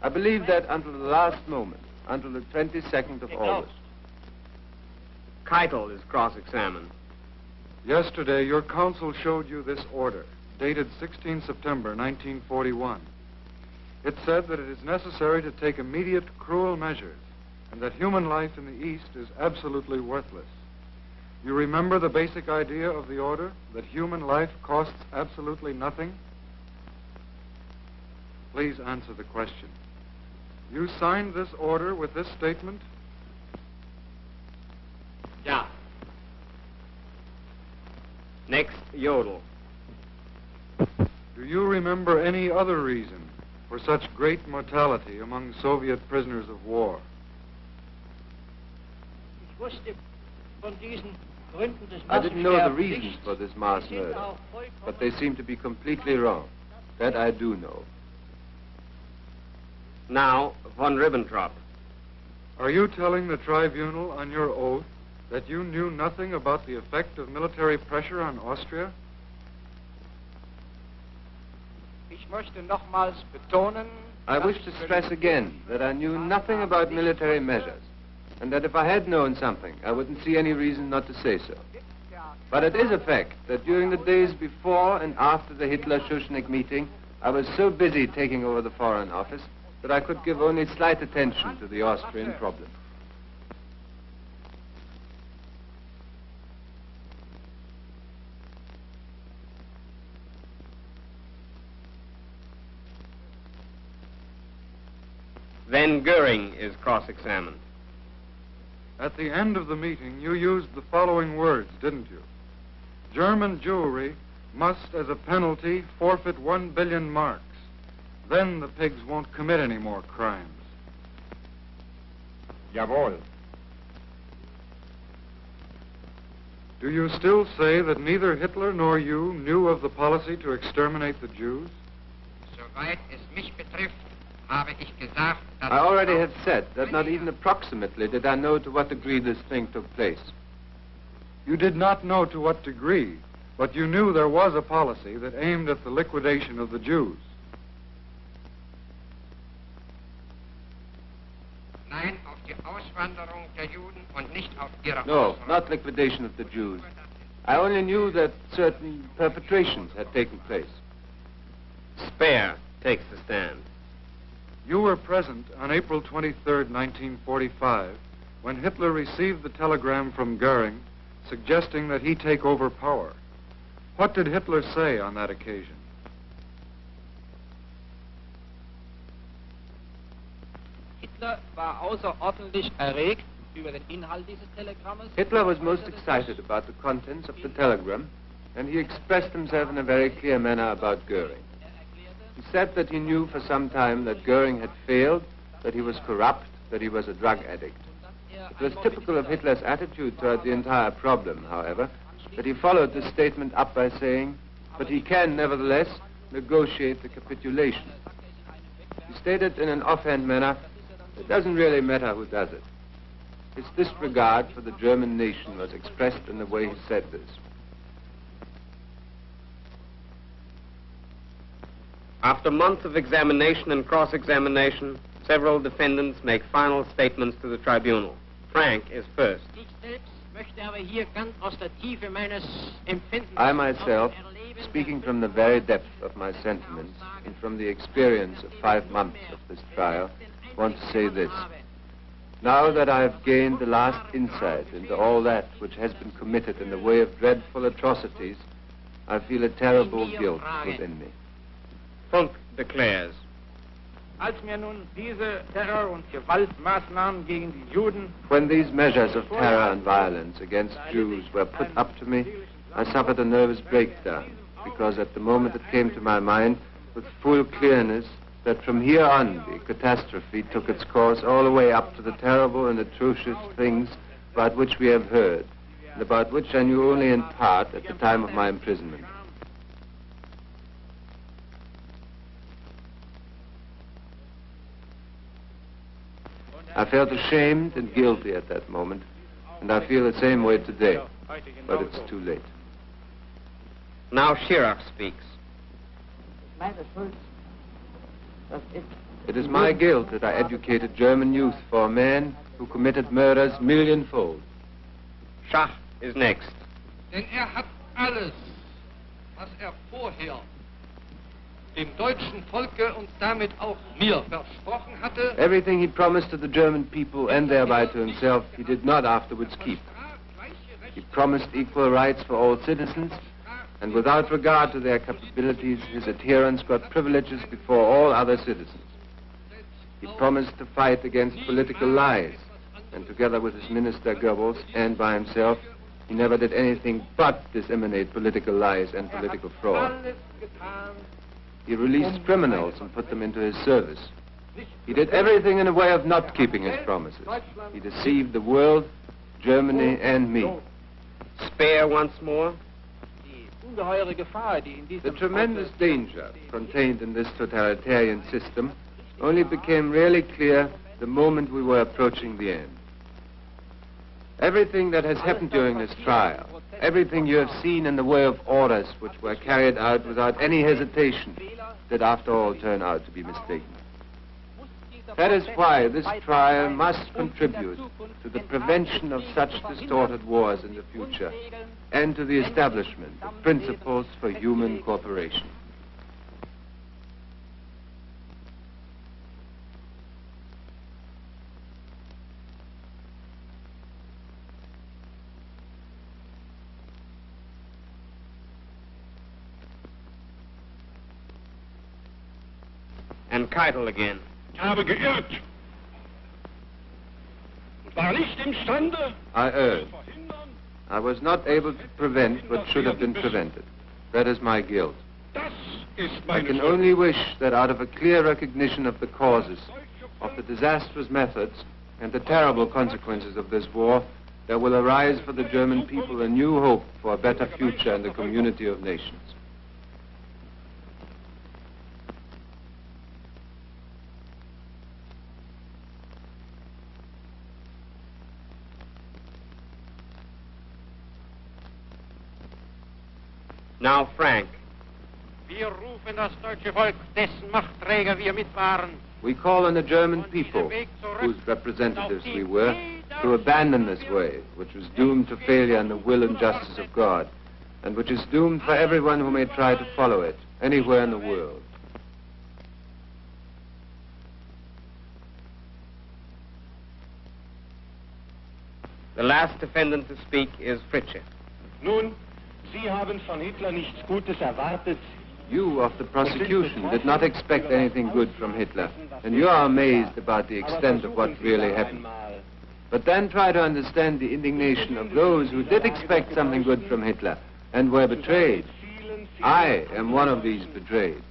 I believed that until the last moment, until the 22nd of August. Keitel is cross-examined. Yesterday, your counsel showed you this order, dated 16 September 1941. It said that it is necessary to take immediate cruel measures and that human life in the East is absolutely worthless. You remember the basic idea of the order, that human life costs absolutely nothing? Please answer the question. You signed this order with this statement? Ja. Next, Jodl. Do you remember any other reason for such great mortality among Soviet prisoners of war? Ich wusste von diesen Gründen des I didn't know the Massensterbens reasons nichts. for this mass Sie sind murder, auch vollkommen- but they seem to be completely wrong. That I do know. Now, von Ribbentrop. Are you telling the tribunal on your oath that you knew nothing about the effect of military pressure on Austria? Ich möchte nochmals betonen, I wish to stress again that I knew nothing about military measures, and that if I had known something, I wouldn't see any reason not to say so. But it is a fact that during the days before and after the Hitler-Schuschnigg meeting, I was so busy taking over the Foreign Office that I could give only slight attention to the Austrian problem. Then Goering is cross-examined. At the end of the meeting, you used the following words, didn't you? German Jewry must, as a penalty, forfeit 1 billion marks. Then the pigs won't commit any more crimes. Jawohl. Do you still say that neither Hitler nor you knew of the policy to exterminate the Jews? Soweit es mich betrifft, habe ich gesagt, dass I already have said that not even approximately did I know to what degree this thing took place. You did not know to what degree, but you knew there was a policy that aimed at the liquidation of the Jews. Nein, auf die Auswanderung der Juden und nicht auf ihre No, Ausrottung. not liquidation of the Jews. I only knew that certain perpetrations had taken place. Speer takes the stand. You were present on April 23rd, 1945, when Hitler received the telegram from Goering suggesting that he take over power. What did Hitler say on that occasion? Hitler war außerordentlich erregt über den Inhalt dieses Telegrammes. Hitler was most excited about the contents of the telegram, and he expressed himself in a very clear manner about Goering. He said that he knew for some time that Goering had failed, that he was corrupt, that he was a drug addict. It was typical of Hitler's attitude toward the entire problem, however, that he followed this statement up by saying, but he can nevertheless negotiate the capitulation. He stated in an offhand manner, it doesn't really matter who does it. His disregard for the German nation was expressed in the way he said this. After months of examination and cross-examination, several defendants make final statements to the tribunal. Frank is first. Ich selbst möchte aber hier ganz aus der Tiefe meines Empfindens I myself, speaking from the very depth of my sentiments and from the experience of 5 months of this trial, want to say this. Now that I have gained the last insight into all that which has been committed in the way of dreadful atrocities, I feel a terrible guilt within me. Funk declares. Als mir nun diese Terror- und Gewaltmaßnahmen gegen die Juden When these measures of terror and violence against Jews were put up to me, I suffered a nervous breakdown, because at the moment it came to my mind with full clearness that from here on the catastrophe took its course all the way up to the terrible and atrocious things about which we have heard, and about which I knew only in part at the time of my imprisonment. I felt ashamed and guilty at that moment, and I feel the same way today, but it's too late. Now Schirach speaks. It is my guilt that I educated German youth for a man who committed murders millionfold. Schach is next. Denn hat alles, was vorher dem deutschen Volke und damit auch mir versprochen hatte. Everything he promised to the German people and thereby to himself, he did not afterwards keep. He promised equal rights for all citizens, and without regard to their capabilities, his adherents got privileges before all other citizens. He promised to fight against political lies, and together with his minister Goebbels and by himself, he never did anything but disseminate political lies and political fraud. He released criminals and put them into his service. He did everything in a way of not keeping his promises. He deceived the world, Germany, and me. Speer once more. The tremendous danger contained in this totalitarian system only became really clear the moment we were approaching the end. Everything that has happened during this trial, everything you have seen in the way of orders which were carried out without any hesitation, did after all turn out to be mistaken. That is why this trial must contribute to the prevention of such distorted wars in the future and to the establishment of principles for human cooperation. and Keitel again. Ich habe geirrt und war nicht imstande, I erred. zu verhindern, I was not able to prevent what should have been prevented. That is my guilt. das ist I meine can Schuld. only wish that out of a clear recognition of the causes, of the disastrous methods, and the terrible consequences of this war, there will arise for the German people a new hope for a better future in the community of nations. Now, Frank. Wir rufen das deutsche Volk, dessen Machtträger wir mit waren. We call on the German people, whose representatives we were, to abandon this way, which was doomed to failure in the will and justice of God, and which is doomed for everyone who may try to follow it, anywhere in the world. The last defendant to speak is Fritzsche. Nun, Sie haben von Hitler nichts Gutes erwartet. You of the prosecution did not expect anything good from Hitler, and you are amazed about the extent of what really happened. But then try to understand the indignation of those who did expect something good from Hitler and were betrayed. I am one of these betrayed.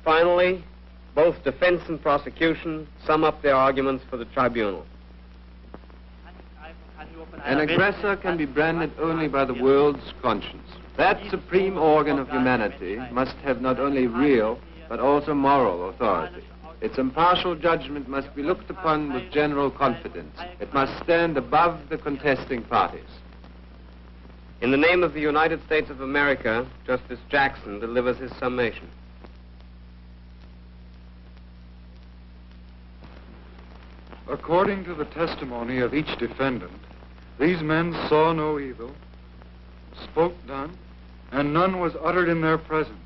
Finally, both defense and prosecution sum up their arguments for the tribunal. An aggressor can be branded only by the world's conscience. That supreme organ of humanity must have not only real, but also moral authority. Its impartial judgment must be looked upon with general confidence. It must stand above the contesting parties. In the name of the United States of America, Justice Jackson delivers his summation. According to the testimony of each defendant, these men saw no evil, spoke none, and none was uttered in their presence.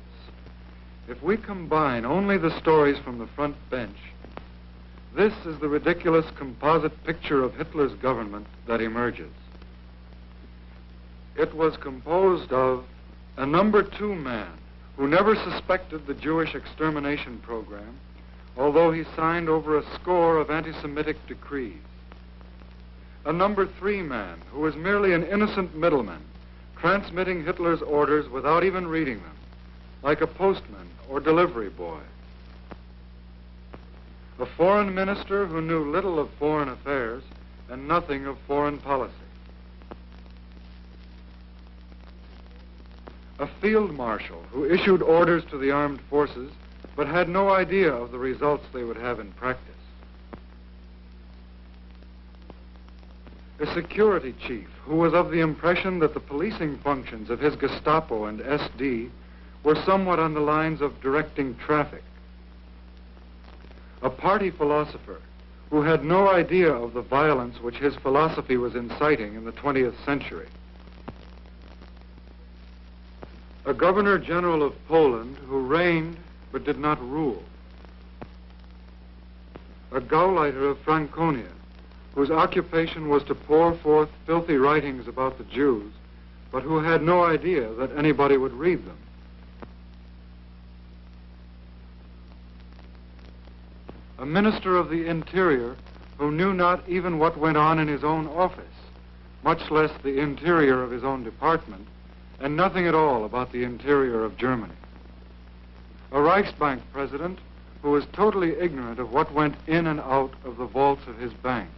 If we combine only the stories from the front bench, this is the ridiculous composite picture of Hitler's government that emerges. It was composed of a number 2 man who never suspected the Jewish extermination program, although he signed over a score of anti-Semitic decrees. A number 3 man who was merely an innocent middleman, transmitting Hitler's orders without even reading them, like a postman or delivery boy. A foreign minister who knew little of foreign affairs and nothing of foreign policy. A field marshal who issued orders to the armed forces but had no idea of the results they would have in practice. A security chief who was of the impression that the policing functions of his Gestapo and SD were somewhat on the lines of directing traffic. A party philosopher who had no idea of the violence which his philosophy was inciting in the 20th century. A governor general of Poland who reigned but did not rule. A Gauleiter of Franconia, whose occupation was to pour forth filthy writings about the Jews, but who had no idea that anybody would read them. A minister of the Interior who knew not even what went on in his own office, much less the interior of his own department, and nothing at all about the interior of Germany. A Reichsbank president who was totally ignorant of what went in and out of the vaults of his bank.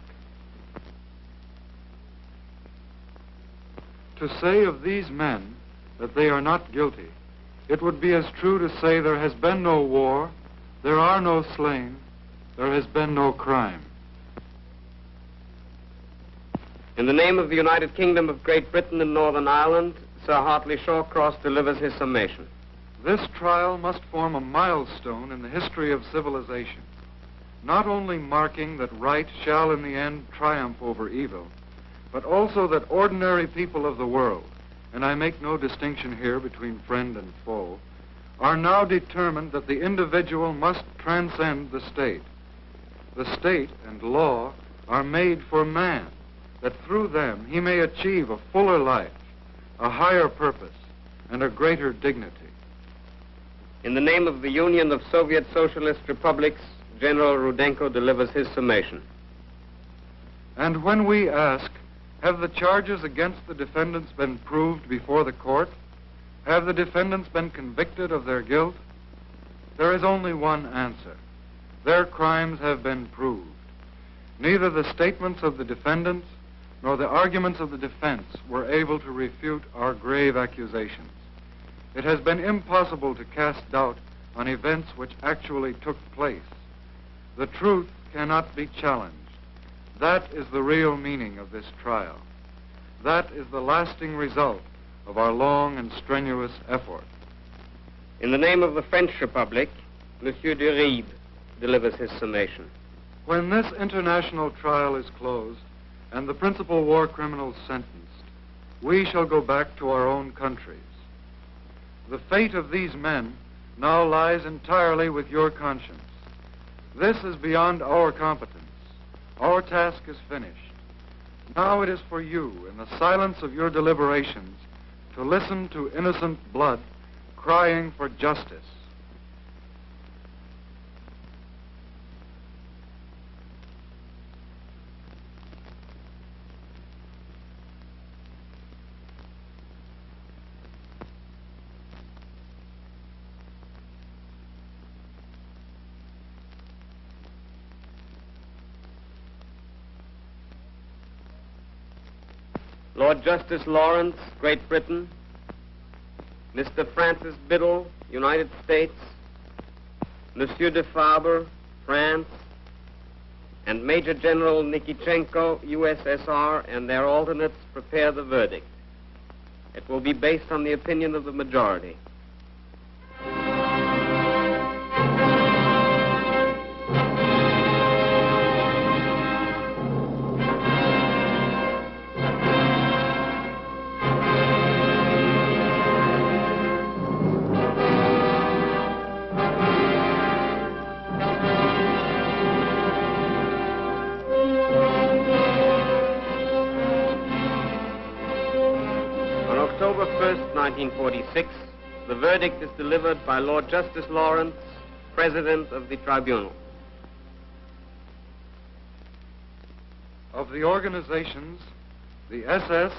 To say of these men that they are not guilty, it would be as true to say there has been no war, there are no slain, there has been no crime. In the name of the United Kingdom of Great Britain and Northern Ireland, Sir Hartley Shawcross delivers his summation. This trial must form a milestone in the history of civilization, not only marking that right shall in the end triumph over evil, but also that ordinary people of the world, and I make no distinction here between friend and foe, are now determined that the individual must transcend the state. The state and law are made for man, that through them he may achieve a fuller life, a higher purpose, and a greater dignity. In the name of the Union of Soviet Socialist Republics, General Rudenko delivers his summation. And when we ask, have the charges against the defendants been proved before the court? Have the defendants been convicted of their guilt? There is only one answer. Their crimes have been proved. Neither the statements of the defendants nor the arguments of the defense were able to refute our grave accusations. It has been impossible to cast doubt on events which actually took place. The truth cannot be challenged. That is the real meaning of this trial. That is the lasting result of our long and strenuous effort. In the name of the French Republic, Monsieur de Ribe delivers his summation. When this international trial is closed and the principal war criminals sentenced, we shall go back to our own countries. The fate of these men now lies entirely with your conscience. This is beyond our competence. Our task is finished. Now it is for you, in the silence of your deliberations, to listen to innocent blood crying for justice. Lord Justice Lawrence, Great Britain, Mr. Francis Biddle, United States, Monsieur de Faber, France, and Major General Nikitchenko, USSR, and their alternates prepare the verdict. It will be based on the opinion of the majority. October 1st, 1946, the verdict is delivered by Lord Justice Lawrence, President of the Tribunal. Of the organizations, the SS,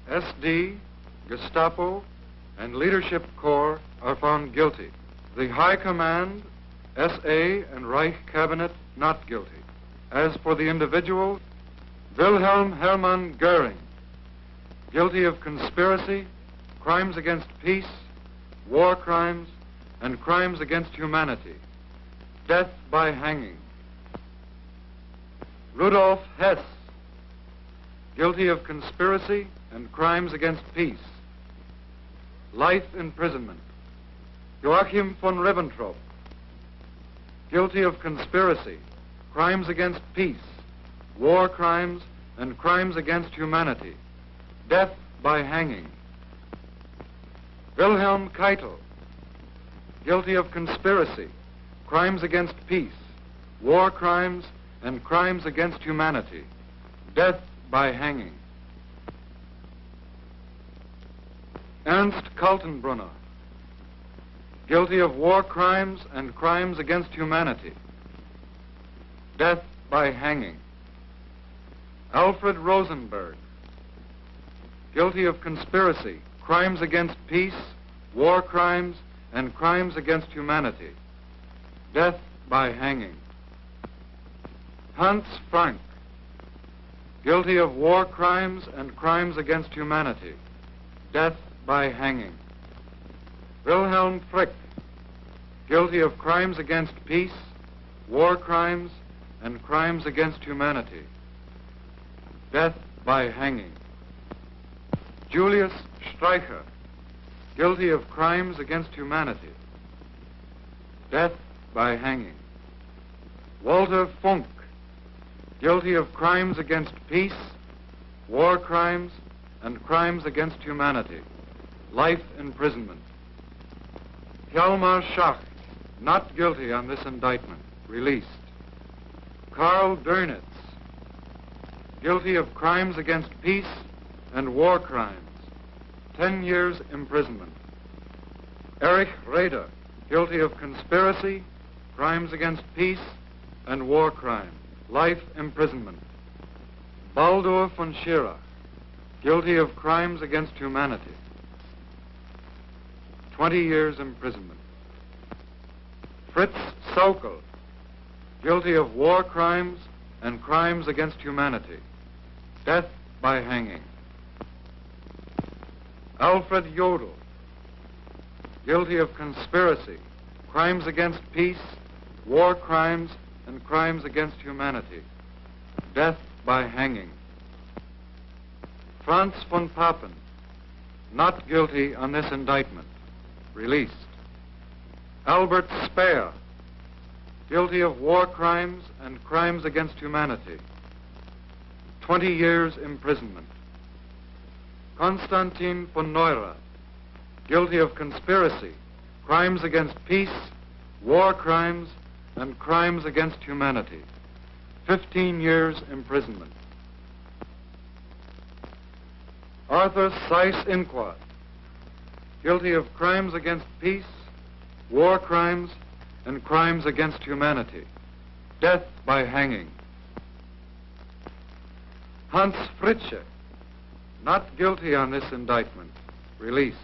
SD, Gestapo, and Leadership Corps are found guilty. The High Command, SA, and Reich Cabinet not guilty. As for the individual, Wilhelm Hermann Goering, guilty of conspiracy, crimes against peace, war crimes, and crimes against humanity. Death by hanging. Rudolf Hess, guilty of conspiracy and crimes against peace. Life imprisonment. Joachim von Ribbentrop, guilty of conspiracy, crimes against peace, war crimes, and crimes against humanity. Death by hanging. Wilhelm Keitel, guilty of conspiracy, crimes against peace, war crimes, and crimes against humanity. Death by hanging. Ernst Kaltenbrunner, guilty of war crimes and crimes against humanity. Death by hanging. Alfred Rosenberg, guilty of conspiracy, crimes against peace, war crimes, and crimes against humanity. Death by hanging. Hans Frank, guilty of war crimes and crimes against humanity. Death by hanging. Wilhelm Frick, guilty of crimes against peace, war crimes, and crimes against humanity. Death by hanging. Julius Streicher, guilty of crimes against humanity. Death by hanging. Walter Funk, guilty of crimes against peace, war crimes, and crimes against humanity. Life imprisonment. Hjalmar Schacht, not guilty on this indictment, released. Karl Dönitz, guilty of crimes against peace and war crimes, 10 years imprisonment. Erich Raeder, guilty of conspiracy, crimes against peace, and war crime, life imprisonment. Baldur von Schirach, guilty of crimes against humanity, 20 years imprisonment. Fritz Saukel, guilty of war crimes and crimes against humanity, death by hanging. Alfred Jodl, guilty of conspiracy, crimes against peace, war crimes, and crimes against humanity, death by hanging. Franz von Papen, not guilty on this indictment, released. Albert Speer, guilty of war crimes and crimes against humanity, 20 years imprisonment. Konstantin von Neurath, guilty of conspiracy, crimes against peace, war crimes, and crimes against humanity, 15 years imprisonment. Arthur Seyss-Inquart, guilty of crimes against peace, war crimes, and crimes against humanity, death by hanging. Hans Fritzsche, not guilty on this indictment, released.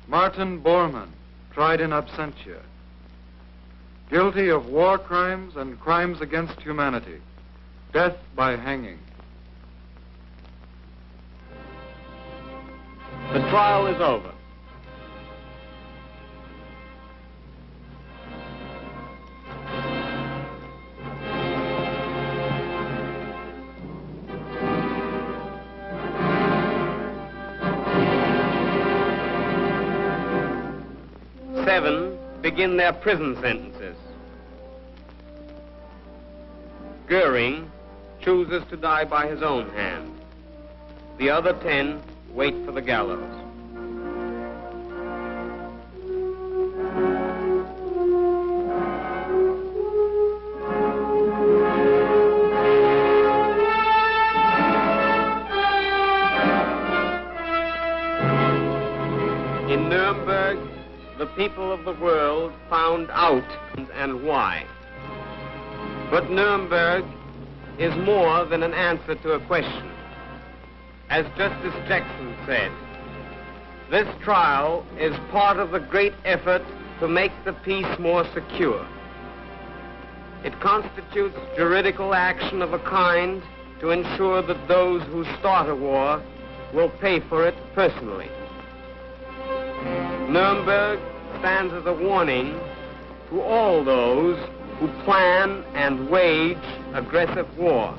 Martin Bormann, tried in absentia, guilty of war crimes and crimes against humanity, death by hanging. The trial is over. Seven begin their prison sentences. Goering chooses to die by his own hand. The other 10 wait for the gallows. In Nuremberg, the people of the world found out and why. But Nuremberg is more than an answer to a question. As Justice Jackson said, this trial is part of the great effort to make the peace more secure. It constitutes juridical action of a kind to ensure that those who start a war will pay for it personally. Nuremberg stands as a warning to all those who plan and wage aggressive war.